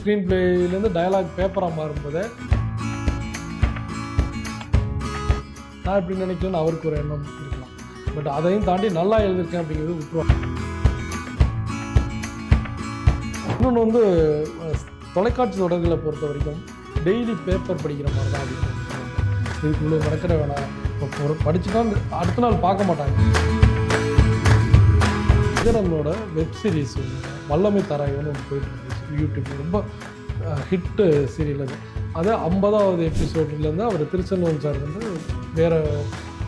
Screen பிளேலேருந்து dialogue பேப்பராக மாறும்போது நான் எப்படி நினைக்கிறேன்னு அவருக்கு ஒரு எண்ணம் இருக்கலாம். பட் அதையும் தாண்டி நல்லா எழுதியிருக்கேன் அப்படிங்கிறது விட்டுருவாங்க. இன்னொன்று வந்து தொலைக்காட்சி தொடர்களை பொறுத்த வரைக்கும் டெய்லி பேப்பர் படிக்கிற மாதிரி தான் அப்படின்னு இதுக்கு இவ்வளோ மெனக்கிட வேணாம். இப்போ ஒரு படிச்சுட்டா அடுத்த நாள் பார்க்க மாட்டாங்க. நம்மளோட வெப் சீரிஸ் வல்லமை தாராயம்னு ஒன்று போயிட்டு இருந்துச்சு யூடியூப். ரொம்ப ஹிட்டு சீரியல் அது 50வது எபிசோட்லேருந்து அவர் திருச்செல்வம் சார் வந்து வேறு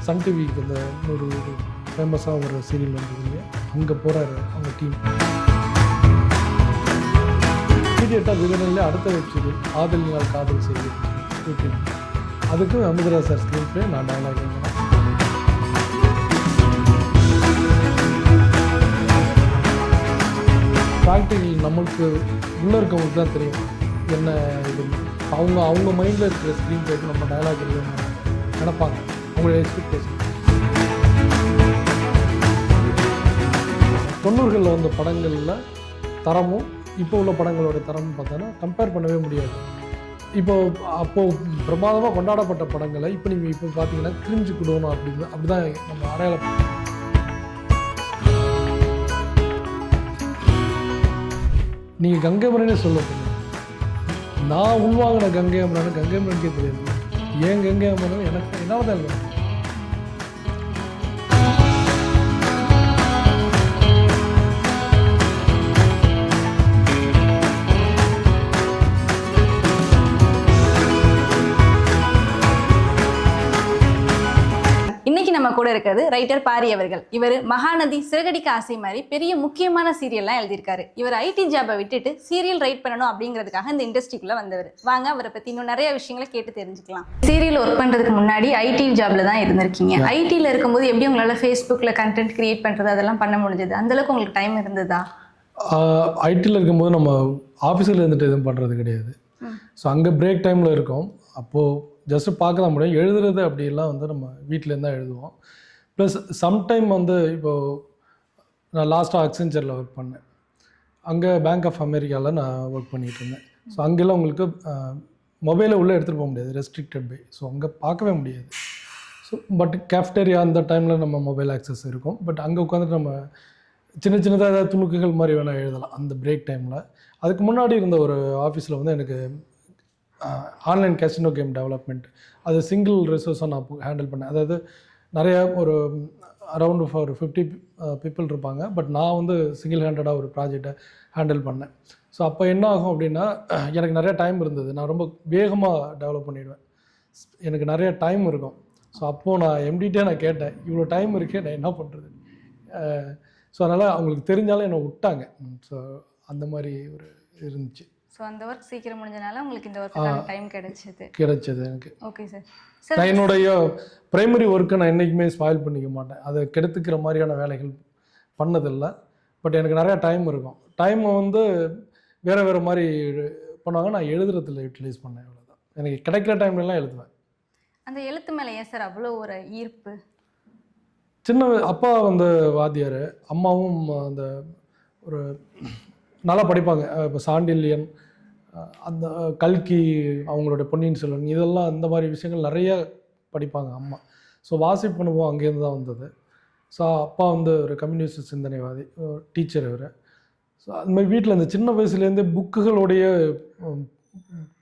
சன் டிவிக்கு இந்த ஒரு ஃபேமஸாக ஒரு சீரியல் வந்ததுங்க. அங்கே போகிறாரு அவங்க டீம். இமீடியட்டாக விதனில் அடுத்த வெப் சீரியல் ஆதலினால் காதல் செய்தி யூடியூப். அதுக்கு அமிர்தராஜ் சார் ஸ்க்ரீன் பிளே, நான் டயலாக் எழுதினேன். ப்ராக்டிக்கல் நம்மளுக்கு உள்ளே இருக்கவங்களுக்கு தான் தெரியும் என்ன இது. அவங்க மைண்டில் இருக்கிற ஸ்க்ரீன் பிளேக்கு நம்ம டயலாக் எழுதணும் நினைப்பாங்க, அவங்களோட எக்ஸ்பெக்டேஷன். 90களில் வந்த படங்களில் தரமும் இப்போ உள்ள படங்களோட தரம்னு பார்த்தோன்னா கம்பேர் பண்ணவே முடியாது. அப்போது பிரமாதமாக கொண்டாடப்பட்ட படங்களை இப்போ நீங்கள் இப்போ பார்த்தீங்கன்னா கிரிஞ்சு கொடுக்கணும் அப்படிதான் நம்ம அடையாளம். நீங்கள் கங்கை அமரனே சொல்லுங்க, நான் உள்வாங்கின கங்கை அமரனுக்கே தெரியாது. ஏன் கங்கை அமரன் எனக்கு என்னால் தான் இல்லை. இன்னைக்கு நம்ம கூட இருக்கிறது ரைட்டர் பாரி அவர்கள். இவர் மகாநதி, சிறகடிக்க ஆசை மாதிரி பெரிய முக்கியமான சீரியல்லாம் எழுதியிருக்காரு. இவர் ஐடி ஜாபை விட்டுட்டு சீரியல் ரைட் பண்ணணும் அப்படிங்கிறதுக்காக இந்த இண்டஸ்ட்ரிக்குள்ள வந்தவர். வாங்க அவரை பத்தி இன்னும் நிறைய விஷயங்களை கேட்டு தெரிஞ்சுக்கலாம். சீரியல் ஒர்க் பண்றதுக்கு முன்னாடி ஐடி ஜாப்ல தான் இருந்திருக்கீங்க. ஐடியில் இருக்கும்போது எப்படி உங்களால ஃபேஸ்புக்கில் கண்டென்ட் கிரியேட் பண்றது அதெல்லாம் பண்ண முடிஞ்சது? அந்த அளவுக்கு உங்களுக்கு டைம் இருந்ததா? ஐடியில் இருக்கும்போது நம்ம ஆஃபீஸில் இருந்துட்டு எதுவும் பண்ணுறது கிடையாது. ஸோ அங்கே பிரேக் டைமில் இருக்கோம். அப்போது ஜஸ்ட்டு பார்க்க தான் முடியும். எழுதுறது அப்படிலாம் வந்து நம்ம வீட்டிலேருந்து தான் எழுதுவோம். ப்ளஸ் சம்டைம் வந்து இப்போது நான் லாஸ்ட்டாக அக்சென்ச்சரில் ஒர்க் பண்ணேன். அங்கே பேங்க் ஆஃப் அமெரிக்காவில் நான் ஒர்க் பண்ணிகிட்டு இருந்தேன். ஸோ அங்கெல்லாம் உங்களுக்கு மொபைலை உள்ளே எடுத்துகிட்டு போக முடியாது, ரெஸ்ட்ரிக்டட் பை. ஸோ அங்கே பார்க்கவே முடியாது. ஸோ பட் கேஃப்டேரியா அந்த டைமில் நம்ம மொபைல் ஆக்சஸ் இருக்கும். பட் அங்கே உட்காந்துட்டு நம்ம சின்னதாக ஏதாவது துணுக்குகள் மாதிரி வேணால் எழுதலாம் அந்த பிரேக் டைமில். அதுக்கு முன்னாடி இருந்த ஒரு ஆஃபீஸில் வந்து எனக்கு ஆன்லைன் கேசினோ கேம் டெவலப்மெண்ட், அது சிங்கிள் ரிசோர்ஸாக நான் ஹேண்டில் பண்ணேன். அதாவது நிறையா ஒரு அரவுண்ட் ஒரு 50 பீப்புள் இருப்பாங்க. பட் நான் வந்து சிங்கிள் ஹேண்டடாக ஒரு ப்ராஜெக்டை ஹேண்டில் பண்ணேன். ஸோ அப்போ என்ன ஆகும் அப்படின்னா, எனக்கு நிறையா டைம் இருந்தது. நான் ரொம்ப வேகமாக டெவலப் பண்ணிவிடுவேன். எனக்கு நிறைய டைம் இருக்கும். ஸோ அப்போது நான் எம்டிட்டே நான் கேட்டேன், இவ்வளோ டைம் இருக்கே நான் என்ன பண்ணுறது? ஸோ அதனால் அவங்களுக்கு தெரிஞ்சாலும் என்னை விட்டாங்க. ஸோ அந்த மாதிரி ஒரு இருந்துச்சு. ஸோ அந்த ஒர்க் சீக்கிரம் முடிஞ்சனால உங்களுக்கு இந்த ஒர்க்குக்கான டைம் கிடைச்சது எனக்கு. Okay sir. நான் என்னுடைய ப்ரைமரி ஒர்க்கை நான் என்றைக்குமே ஸ்பாயில் பண்ணிக்க மாட்டேன். அதை கெடுத்துக்கிற மாதிரியான வேலைகள் பண்ணதில்லை. பட் எனக்கு நிறையா டைம் இருக்கும். டைமை வந்து வேறு மாதிரி பண்ணுவாங்க. நான் எழுதுறதுல யூட்டிலைஸ் பண்ணேன், அவ்வளோதான். எனக்கு கிடைக்கிற டைம்லாம் எழுதுவேன். அந்த எழுத்து மேலே ஏன் சார் அவ்வளோ ஒரு ஈர்ப்பு? அப்பா வந்து வாத்தியார், அம்மாவும் அந்த ஒரு நல்லா படிப்பாங்க. இப்போ சாண்டில்யன், அந்த கல்கி, அவங்களோட பொன்னியின் செல்வன், இதெல்லாம் அந்த மாதிரி விஷயங்கள் நிறைய படிப்பாங்க அம்மா. ஸோ வாசிப்பு அனுபவம் அங்கேருந்து தான் வந்தது. ஸோ அப்பா வந்து ஒரு கம்யூனிஸ்ட் சிந்தனைவாதி, டீச்சர் அவர். ஸோ அது மாதிரி வீட்டில் இந்த சின்ன வயசுலேருந்தே புக்குகளுடைய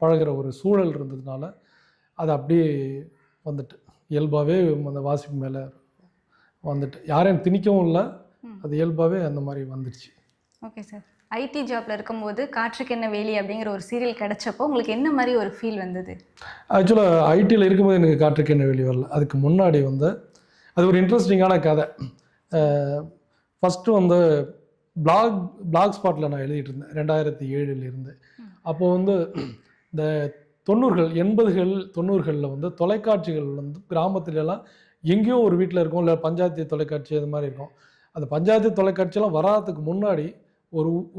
பழகிற ஒரு சூழல் இருந்ததுனால அது அப்படியே வந்துட்டு இயல்பாகவே அந்த வாசிப்பு மேலே வந்துட்டு யாரையும் திணிக்கவும் இல்லை, அது இயல்பாகவே அந்த மாதிரி வந்துடுச்சு. Okay sir. ஐடி ஜாப்பில் இருக்கும்போது காற்றுக்கு என்ன வேலி அப்படிங்கிற ஒரு சீரியல் கிடச்சப்போ உங்களுக்கு என்ன மாதிரி ஒரு ஃபீல் வந்தது? ஆக்சுவலாக ஐடியில் இருக்கும்போது எனக்கு காற்றுக்கு என்ன வேலி வரல. அதுக்கு முன்னாடி வந்து அது ஒரு இன்ட்ரெஸ்டிங்கான கதை. ஃபஸ்ட்டு வந்து பிளாக் ஸ்பாட்டில் நான் எழுதிட்டு இருந்தேன் 2007 அப்போது வந்து இந்த 80கள் 90களில் வந்து தொலைக்காட்சிகள் வந்து கிராமத்துலலாம் எங்கேயோ ஒரு வீட்டில் இருக்கும், இல்லை பஞ்சாயத்து தொலைக்காட்சி அது மாதிரி இருக்கும். அந்த பஞ்சாயத்து தொலைக்காட்சியெல்லாம் வராதுக்கு முன்னாடி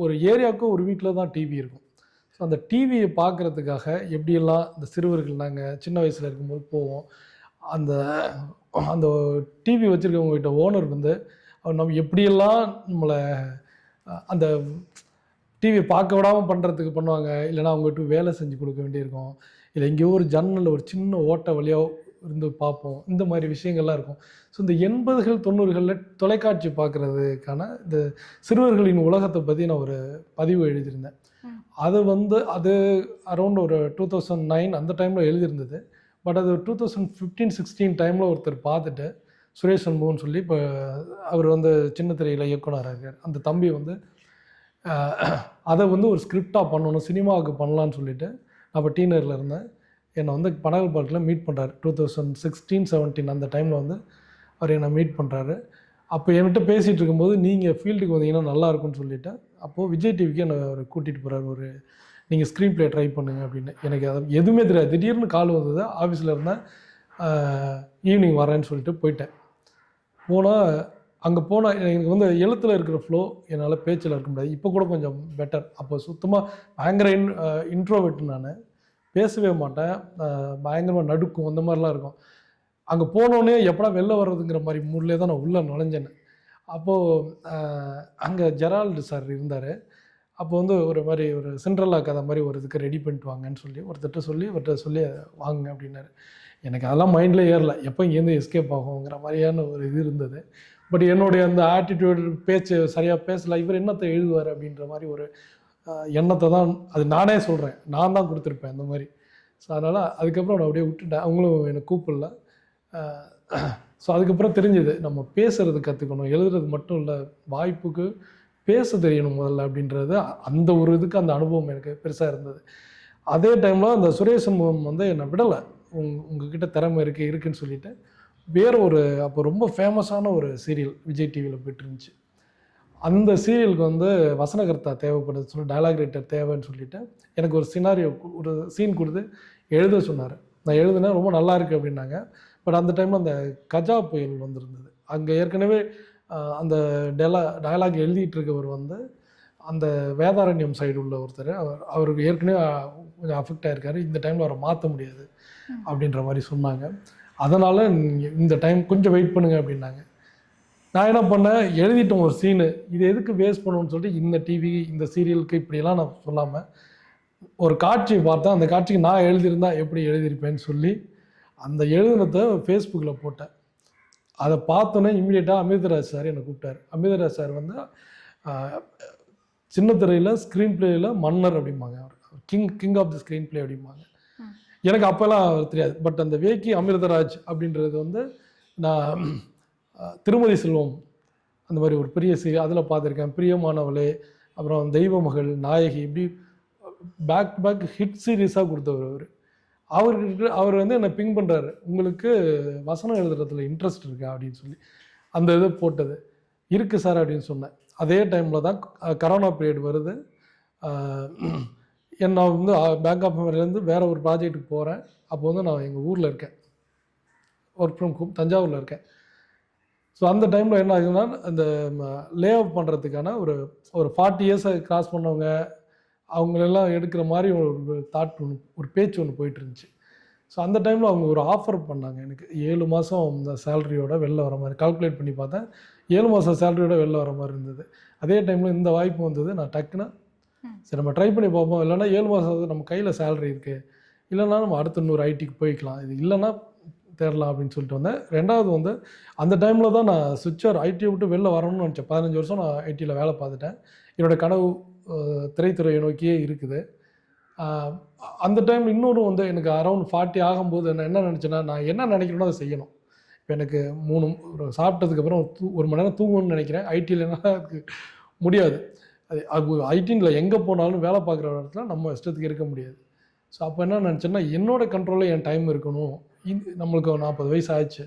ஒரு ஏரியாவுக்கு ஒரு வீட்டில் தான் டிவி இருக்கும். ஸோ அந்த டிவியை பார்க்குறதுக்காக எப்படியெல்லாம் இந்த சிறுவர்கள் நாங்கள் சின்ன வயசில் இருக்கும்போது போவோம். அந்த அந்த டிவி வச்சுருக்கவங்ககிட்ட ஓனர் வந்து நம்ம எப்படியெல்லாம் நம்மளை அந்த டிவியை பார்க்க விடாமல் பண்ணுறதுக்கு பண்ணுவாங்க, இல்லைனா அவங்ககிட்ட வேலை செஞ்சு கொடுக்க வேண்டியிருக்கும், இல்லை எங்கேயோ ஒரு ஜன்னலில் ஒரு சின்ன ஓட்டை வழியாக இருந்து பார்ப்போம். இந்த மாதிரி விஷயங்கள்லாம் இருக்கும். ஸோ இந்த 80கள் 90களில் தொலைக்காட்சி பார்க்குறதுக்கான இந்த சிறுவர்களின் உலகத்தை பற்றி நான் ஒரு பதிவு எழுதியிருந்தேன். அது அரௌண்ட் ஒரு 2009 அந்த டைமில் எழுதியிருந்தது. பட் அது 2015-16 டைமில் ஒருத்தர் பார்த்துட்டு, சுரேஷ் சண்முகம்னு சொல்லி, இப்போ அவர் சின்ன திரையில் இயக்குனராக இருக்கார். அந்த தம்பி அதை ஒரு ஸ்கிரிப்டாக பண்ணணும், சினிமாவுக்கு பண்ணலான்னு சொல்லிட்டு, அப்போ டீனரில் இருந்தேன். என்னை பனகல் பார்க்கில் மீட் பண்ணுறாரு. 2016-17 அந்த டைமில் அவர் என்னை மீட் பண்ணுறாரு. அப்போ என்கிட்ட பேசிகிட்டு இருக்கும்போது, நீங்கள் ஃபீல்டுக்கு வந்தீங்கன்னா நல்லாயிருக்கும்னு சொல்லிவிட்டு, அப்போது விஜய் டிவிக்கு என்னை அவர் கூட்டிகிட்டு போகிறார். நீங்கள் ஸ்க்ரீன் ப்ளே ட்ரை பண்ணுங்க அப்படின்னு. எனக்கு அது எதுவுமே தெரியாது. திடீர்னு கால் வந்தது. ஆஃபீஸில் இருந்தேன். ஈவினிங் வரேன்னு சொல்லிட்டு போயிட்டேன். அங்கே போனால் எனக்கு எழுத்தில் இருக்கிற ஃப்ளோ என்னால் பேச்சில் இருக்க முடியாது. இப்போ கூட கொஞ்சம் பெட்டர். அப்போ சுத்தமாக பயங்கர இன்ட்ரோவெர்ட். நான் பேசவே மாட்டேன். பயங்கரமாக நடுக்கும், அந்த மாதிரிலாம் இருக்கும். அங்கே போனோடனே எப்படா வெளில வர்றதுங்கிற மாதிரி மூட்லேயே தான் நான் உள்ளே நுழைஞ்சேன். அப்போது அங்கே ஜெரால்டு சார் இருந்தார். அப்போ ஒரு மாதிரி ஒரு சிண்ட்ரல்லா கதை மாதிரி ஒரு இதுக்கு ரெடி பண்ணிட்டு வாங்கன்னு சொல்லி ஒருத்தர்கிட்ட சொல்லி வாங்க அப்படின்னாரு. எனக்கு அதெல்லாம் மைண்டில் ஏறல. எப்போ இங்கேருந்து எஸ்கேப் ஆகுங்கிற மாதிரியான ஒரு இது இருந்தது. பட் என்னுடைய அந்த ஆட்டிடியூடு, பேச்சு சரியாக பேசலை, இவர் என்னத்தை எழுதுவார் அப்படின்ற மாதிரி ஒரு எண்ணத்தை தான், அது நானே சொல்கிறேன், நான் தான் கொடுத்துருப்பேன் அந்த மாதிரி. ஸோ அதனால் அதுக்கப்புறம் நான் அப்படியே விட்டுட்டேன். அவங்களும் என்னை கூப்பிடல. ஸோ அதுக்கப்புறம் தெரிஞ்சுது, நம்ம பேசுகிறது கற்றுக்கணும், எழுதுறது மட்டும் இல்லை, வாய்ப்புக்கு பேச தெரியணும் முதல்ல அப்படின்றது. அந்த ஒரு இதுக்கு அந்த அனுபவம் எனக்கு பெருசாக இருந்தது. அதே டைமில் அந்த சுரேஷ் சண்முகம் என்னை விடலை. உங்ககிட்ட திறமை இருக்குன்னு சொல்லிட்டு வேறு ஒரு அப்போ ரொம்ப ஃபேமஸான ஒரு சீரியல் விஜய் டிவியில் போய்ட்டு இருந்துச்சு. அந்த சீரியலுக்கு வசனகர்த்தா தேவைப்படுது சொல்லி, டயலாக் ரைட்டர் தேவைன்னு சொல்லிவிட்டு எனக்கு ஒரு சினாரியோ, ஒரு சீன் கொடுத்து எழுத சொன்னார். நான் எழுதுனேன், ரொம்ப நல்லா இருக்குது அப்படின்னாங்க. பட் அந்த டைமில் அந்த கஜா புயல் வந்திருந்தது. அங்கே ஏற்கனவே அந்த டயலாக் எழுதிட்டு இருக்கவர் அந்த வேதாரண்யம் சைடு உள்ள ஒருத்தர், அவருக்கு ஏற்கனவே கொஞ்சம் அஃபெக்ட் ஆகிருக்காரு. இந்த டைமில் அவரை மாற்ற முடியாது அப்படின்ற மாதிரி சொன்னாங்க. அதனால் இந்த டைம் கொஞ்சம் வெயிட் பண்ணுங்க அப்படின்னாங்க. நான் என்ன பண்ணேன், எழுதிட்டோம் ஒரு சீனு, இது எதுக்கு வேஸ்ட் பண்ணணும்னு சொல்லிட்டு இந்த டிவி, இந்த சீரியலுக்கு இப்படியெல்லாம் நான் சொல்லாமல் ஒரு காட்சியை பார்த்தேன். அந்த காட்சிக்கு நான் எழுதியிருந்தால் எப்படி எழுதியிருப்பேன்னு சொல்லி அந்த எழுதினத்தை ஃபேஸ்புக்கில் போட்டேன். அதை பார்த்தோன்னே இம்மிடியேட்டாக அமிர்தராஜ் சார் என்னை கூப்பிட்டார். அமிர்தராஜ் சார் சின்ன திரையில் ஸ்க்ரீன் பிளேயில் மன்னர் அப்படிம்பாங்க. அவர் king of the screenplay அப்படிம்பாங்க. எனக்கு அப்போல்லாம் தெரியாது. பட் அந்த வேக்கி அமிர்தராஜ் அப்படின்றது நான் திருமதி செல்வம் அந்த மாதிரி ஒரு பெரிய அதில் பார்த்துருக்கேன். பிரியமானவளே, அப்புறம் தெய்வ மகள், நாயகி, இப்படி பேக் ஹிட் சீரீஸாக கொடுத்தவர் அவர் என்னை பிங் பண்ணுறாரு, உங்களுக்கு வசனம் எழுதுறதுல இன்ட்ரெஸ்ட் இருக்கா அப்படின்னு சொல்லி. அந்த இதை போட்டது இருக்குது சார் அப்படின்னு சொன்னேன். அதே டைமில் தான் கரோனா பீரியட் வருது. நான் பேங்க் ஆஃப் அமெரிக்காலேருந்து வேறு ஒரு ப்ராஜெக்ட்டுக்கு போகிறேன். அப்போ நான் எங்கள் ஊரில் இருக்கேன், ஒர்க் ஃப்ரம் ஹோம் தஞ்சாவூரில் இருக்கேன். ஸோ அந்த டைமில் என்ன ஆகுதுன்னா, அந்த லே ஆஃப் பண்ணுறதுக்கான ஒரு 40 இயர்ஸை கிராஸ் பண்ணவங்க அவங்களெல்லாம் எடுக்கிற மாதிரி ஒரு தாட் ஒரு பேச்சு ஒன்று போயிட்டு இருந்துச்சு. ஸோ அந்த டைமில் அவங்க ஒரு ஆஃபர் பண்ணாங்க எனக்கு. 7 மாதம் இந்த சேலரியோட வெளில வர மாதிரி கால்குலேட் பண்ணி பார்த்தேன். 7 மாதம் சேலரியோட வெளில வர மாதிரி இருந்தது. அதே டைமில் இந்த வாய்ப்பு வந்தது. நான் டக்குன்னு சரி நம்ம ட்ரை பண்ணி பார்ப்போம், இல்லைனா 7 மாதம் நம்ம கையில் சேலரி இருக்குது, இல்லைனா நம்ம அடுத்த இன்னொரு ஐடிக்கு போய்க்கலாம், இது இல்லைன்னா தேடலாம் அப்படின்னு சொல்லிட்டு வந்தேன். ரெண்டாவது அந்த டைமில் தான் நான் சுவிட்சர் ஐடியை விட்டு வெளில வரணும்னு நினச்சேன். 15 வருஷம் நான் ஐடியில் வேலை பார்த்துட்டேன். என்னோடய கனவு திரைத்துறையை நோக்கியே இருக்குது. அந்த டைம் இன்னொரு எனக்கு அரௌண்ட் 40 ஆகும்போது நான் என்ன நினச்சேன்னா, நான் என்ன நினைக்கிறேனோ அதை செய்யணும். இப்போ எனக்கு ஒரு சாப்பிட்டதுக்கப்புறம் 1 மணி நேரம் தூங்கணும்னு நினைக்கிறேன். ஐடியில்னா அதுக்கு முடியாது. அது ஐடியில் எங்கே போனாலும் வேலை பார்க்குற இடத்துல நம்ம இஷ்டத்துக்கு இருக்க முடியாது. ஸோ அப்போ என்ன நினச்சேன்னா, என்னோடய கண்ட்ரோலில் என் டைம் இருக்கணும். நம்மளுக்கு 40 வயசு ஆயிடுச்சு,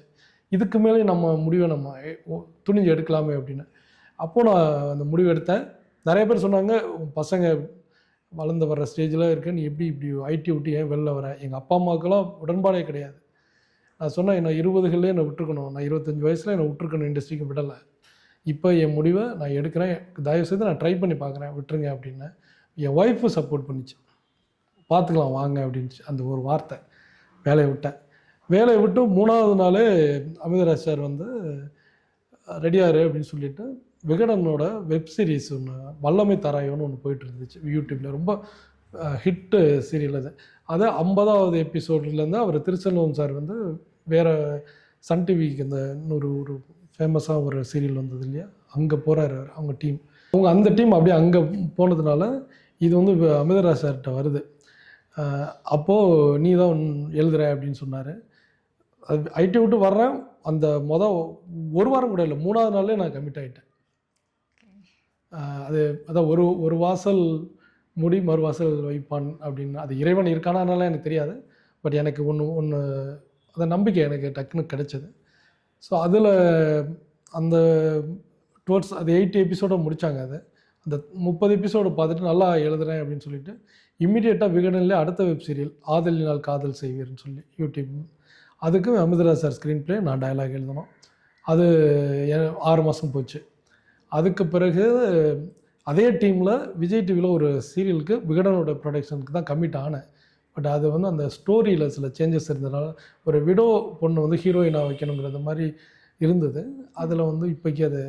இதுக்கு மேலே நம்ம முடிவை நம்ம துணிஞ்சு எடுக்கலாமே அப்படின்னு. அப்போது நான் அந்த முடிவு எடுத்தேன். நிறைய பேர் சொன்னாங்க, பசங்க வளர்ந்து வர்ற ஸ்டேஜில் இருக்க, நீ எப்படி இப்படி ஐடி விட்டு ஏன் வெளில வர? எங்கள் அப்பா அம்மாவுக்கெல்லாம் உடன்பாடே கிடையாது. நான் சொன்னேன், என்னை 20களே என்னை விட்டுருக்கணும், நான் 25 வயசில் என்னை விட்டுருக்கணும், இண்டஸ்ட்ரிக்கு விடலை. இப்போ என் முடிவை நான் எடுக்கிறேன், தயவுசெய்து நான் ட்ரை பண்ணி பார்க்குறேன், விட்டுருங்க அப்படின்னு. என் ஒய்ஃபு சப்போர்ட் பண்ணிச்சு. பார்த்துக்கலாம் வாங்க அப்படின்ச்சு. அந்த ஒரு வார்த்தை. வேலையை விட்டேன். வேலையை விட்டு 3ஆவது நாளே அமிர்தராஜ் சார் ரெடியாரு அப்படின்னு சொல்லிட்டு விகடனோட வெப் சீரிஸ் ஒன்று வல்லமை தாராயோன்னு ஒன்று போயிட்டு இருந்துச்சு யூடியூப்பில். ரொம்ப ஹிட்டு சீரியல் அது. அது 50வது எபிசோட்லேருந்து அவர் திருச்செல்வம் சார் வந்து வேறு சன் டிவிக்கு இந்த இன்னொரு ஒரு ஃபேமஸாக ஒரு சீரியல் வந்தது இல்லையா, அங்கே போகிறாரு அவங்க டீம். அந்த டீம் அப்படியே அங்கே போனதுனால இது வந்து அமிர்தராஜ் சார்கிட்ட வருது. அப்போது நீ தான் எழுதுற அப்படின்னு சொன்னார். அது ஐடி விட்டு வர்றேன், அந்த ஒரு வாரம் கூட இல்லை, 3வது நாள்லேயே நான் கமிட் ஆகிட்டேன். அதான் ஒரு வாசல் முடி மறு வாசல் வைப்பான் அப்படின்னு. அது இறைவன் இருக்கானானால எனக்கு தெரியாது, பட் எனக்கு ஒன்று அந்த நம்பிக்கை எனக்கு டக்குன்னு கிடைச்சது. ஸோ அதில் அந்த டுவர்ட்ஸ் அது 80 எபிசோடை முடித்தாங்க. அது அந்த 30 எபிசோடு பார்த்துட்டு நல்லா எழுதுறேன் அப்படின்னு சொல்லிட்டு இம்மிடியேட்டாக விகடனில் அடுத்த வெப் சீரியல் ஆதலினால் காதல் செய்வீர்னு சொல்லி யூடியூப், அதுக்கு அமிர்தராஜ் சார் ஸ்க்ரீன் ப்ளே, நான் டயலாக் எழுதணும். அது 6 மாதம் போச்சு. அதுக்கு பிறகு அதே டீமில் விஜய் டிவியில் ஒரு சீரியலுக்கு விகடனோட ப்ரொடக்ஷனுக்கு தான் கமிட் ஆனேன். பட் அது வந்து அந்த ஸ்டோரியில் சில சேஞ்சஸ் இருந்ததுனால ஒரு விடோ பொண்ணு வந்து ஹீரோயினாக வைக்கணுங்கிறது மாதிரி இருந்தது. அதில் வந்து இப்போக்கி அது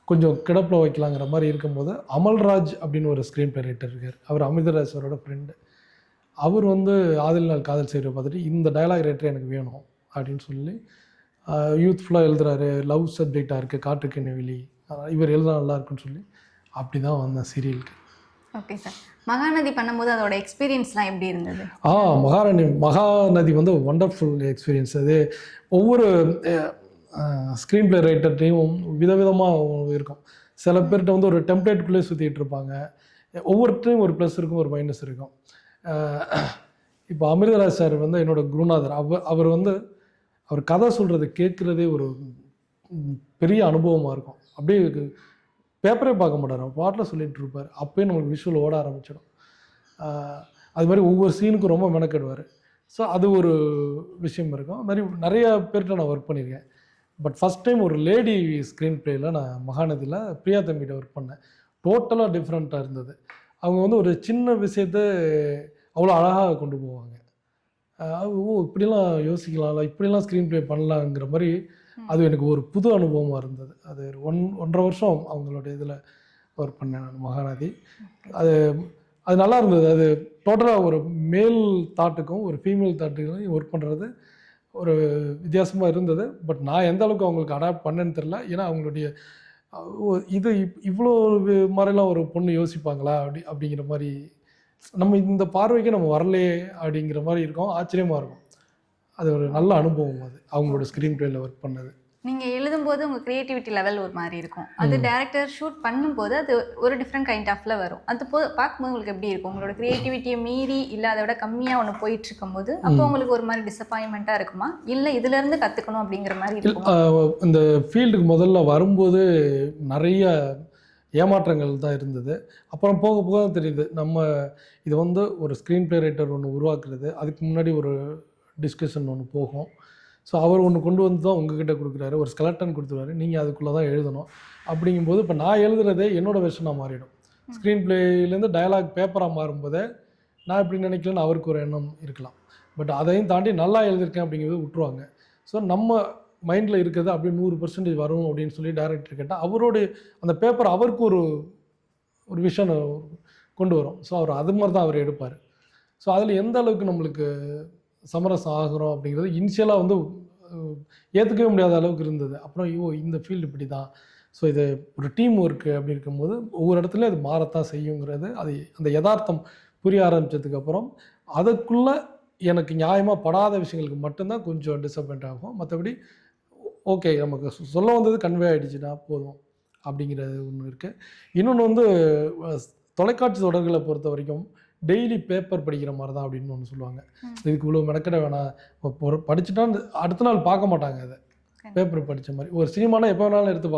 கொஞ்சம் கிடப்பில் வைக்கலாங்கிற மாதிரி இருக்கும்போது அமல்ராஜ் அப்படின்னு ஒரு ஸ்க்ரீன் ப்ளே ரைட்டர் இருக்கார். அவர் அமிர்தராஜ் சாரோட ஃப்ரெண்டு. அவர் வந்து ஆதலினால் காதல் செய்கிற பார்த்துட்டு இந்த டயலாக் ரைட்டர் எனக்கு வேணும் அப்படின்னு சொல்லி யூத்ஃபுல்லாக எழுதுறாரு, லவ் சப்ஜெக்டாக இருக்குது, காற்றுக்கு நெவிலி, இவர் எழுத நல்லா இருக்குன்னு சொல்லி அப்படி தான் வந்தேன் சீரியலுக்கு. Okay sir. மகாநதி பண்ணும்போது அதோட எக்ஸ்பீரியன்ஸ்லாம் எப்படி இருந்தது? மகாநதி வந்து ஒண்டர்ஃபுல் எக்ஸ்பீரியன்ஸ். அது ஒவ்வொரு ஸ்க்ரீன் ப்ளே ரைட்டர்ட்டையும் விதவிதமாக இருக்கும். சில பேர்கிட்ட வந்து ஒரு டெம்ப்ளேட்டுக்குள்ளே சுற்றிட்டு இருப்பாங்க. ஒவ்வொருத்தையும் ஒரு ப்ளஸ் இருக்கும், ஒரு மைனஸ் இருக்கும். இப்போ அமிர்தராஜ் சார் வந்து என்னோட குருநாதர். அவர் கதை சொல்கிறது கேட்குறதே ஒரு பெரிய அனுபவமாக இருக்கும். அப்படியே பேப்பரே பார்க்க மாட்டார், பாட்டில் சொல்லிகிட்டு இருப்பார். அப்போயே நம்மளுக்கு விஷுவல் ஓட ஆரம்பிச்சிடும். அது மாதிரி ஒவ்வொரு சீனுக்கும் ரொம்ப மெனக்கெடுவார். ஸோ அது ஒரு விஷயம் இருக்கும். அது மாதிரி நிறைய பேர்கிட்ட நான் ஒர்க் பண்ணியிருக்கேன். பட் ஃபஸ்ட் டைம் ஒரு லேடி ஸ்க்ரீன் ப்ளேயில் நான் மகாநதியில் பிரியா தம்பிகிட்ட ஒர்க் பண்ணேன். டோட்டலாக டிஃப்ரெண்ட்டாக இருந்தது. அவங்க வந்து ஒரு சின்ன விஷயத்தை அவ்வளோ அழகாக கொண்டு போவாங்க. இப்படிலாம் யோசிக்கலாம்ல, இப்படிலாம் ஸ்க்ரீன் ப்ளே பண்ணலாங்கிற மாதிரி அது எனக்கு ஒரு புது அனுபவமாக இருந்தது. அது 1.5 வருஷம் அவங்களுடைய இதில் ஒர்க் பண்ணேன் நான் மகாநதி. அது நல்லா இருந்தது. அது டோட்டலாக ஒரு மேல் தாட்டுக்கும் ஒரு ஃபீமேல் தாட்டுக்கும் ஒர்க் பண்ணுறது ஒரு வித்தியாசமாக இருந்தது. பட் நான் எந்த அளவுக்கு அவங்களுக்கு அடாப்ட் பண்ணேன்னு தெரில. ஏன்னா அவங்களுடைய இது இவ்வளோ மாதிரிலாம் ஒரு பொண்ணு யோசிப்பாங்களா அப்படிங்கிற மாதிரி, நம்ம இந்த பார்வைக்கு நம்ம வரலையே அப்படிங்கிற மாதிரி இருக்கும், ஆச்சரியமாக இருக்கும். அது ஒரு நல்ல அனுபவம். அது அவங்களோட ஸ்க்ரீன் ப்ளேயில் ஒர்க் பண்ணது. நீங்கள் எழுதும்போது உங்கள் க்ரியேட்டிவிட்டி லெவல் ஒரு மாதிரி இருக்கும். அது டேரக்டர் ஷூட் பண்ணும்போது அது ஒரு டிஃப்ரெண்ட் கைண்ட் ஆஃப்ல வரும். அது பார்க்கும்போது உங்களுக்கு எப்படி இருக்கும்? உங்களோட க்ரியேட்டிவிட்டியை மீறி இல்லை அதை விட கம்மியாக ஒன்று போயிட்டு இருக்கும்போது அப்போ உங்களுக்கு ஒரு மாதிரி டிசப்பாயின்மெண்ட்டாக இருக்குமா, இல்லை இதுலேருந்து கற்றுக்கணும் அப்படிங்கிற மாதிரி இருக்கும்? இந்த ஃபீல்டுக்கு முதல்ல வரும்போது நிறைய ஏமாற்றங்கள் தான் இருந்தது. அப்புறம் போக போக தான் தெரியுது, நம்ம இது வந்து ஒரு ஸ்க்ரீன் ப்ளே ரைட்டர் ஒன்று உருவாக்குறது, அதுக்கு முன்னாடி ஒரு டிஸ்கஷன் ஒன்று போகும். ஸோ அவர் ஒன்று கொண்டு வந்து தான் உங்ககிட்ட கொடுக்குறாரு, ஒரு ஸ்கெலட்டன் கொடுத்துருவாரு, நீங்கள் அதுக்குள்ளே தான் எழுதணும். அப்படிங்கும்போது இப்போ நான் எழுதுறதே என்னோடய வெர்ஷனாக மாறிடும். ஸ்க்ரீன் ப்ளேலேருந்து டயலாக் பேப்பராக மாறும்போதே நான் இப்படி நினைக்கலன்னு அவருக்கு ஒரு எண்ணம் இருக்கலாம். பட் அதையும் தாண்டி நல்லா எழுதியிருக்கேன் அப்படிங்கிறது விட்டுருவாங்க. ஸோ நம்ம மைண்டில் இருக்கிறது அப்படியே 100% வரும் அப்படின்னு சொல்லி டைரக்டர் கேட்டால் அவருடைய அந்த பேப்பர் அவருக்கு ஒரு விஷன் கொண்டு வரும். ஸோ அவர் அது மாதிரி தான் அவர் எடுப்பார். ஸோ அதில் எந்த அளவுக்கு நம்மளுக்கு சமரசம் ஆகிறோம் அப்படிங்கிறது இனிஷியலாக வந்து ஏற்றுக்கவே முடியாத அளவுக்கு இருந்தது. அப்புறம் இந்த ஃபீல்டு இப்படி தான், ஸோ இது ஒரு டீம் ஒர்க்கு அப்படி இருக்கும்போது ஒவ்வொரு இடத்துலையும் அது மாறத்தான் செய்யுங்கிறது, அது அந்த யதார்த்தம் புரிய ஆரம்பித்ததுக்கப்புறம் அதுக்குள்ளே எனக்கு நியாயமாக படாத விஷயங்களுக்கு மட்டும்தான் கொஞ்சம் டிசப்பாயிண்ட் ஆகும். மற்றபடி ஓகே, நமக்கு சொல்ல வந்தது கன்வே ஆகிடுச்சுன்னா போதும் அப்படிங்கிறது ஒன்று இருக்குது. இன்னொன்று வந்து தொலைக்காட்சி தொடர்களை பொறுத்த வரைக்கும் டெய்லி பேப்பர் படிக்கிற மாதிரி தான் அப்படின்னு ஒன்று சொல்லுவாங்க. இதுக்கு இவ்வளோ மெனக்கிட வேணாம், படிச்சுட்டா அடுத்த நாள் பார்க்க மாட்டாங்க. அதை பேப்பர் படித்த மாதிரி ஒரு சினிமானா எப்போ வேணாலும் எடுத்து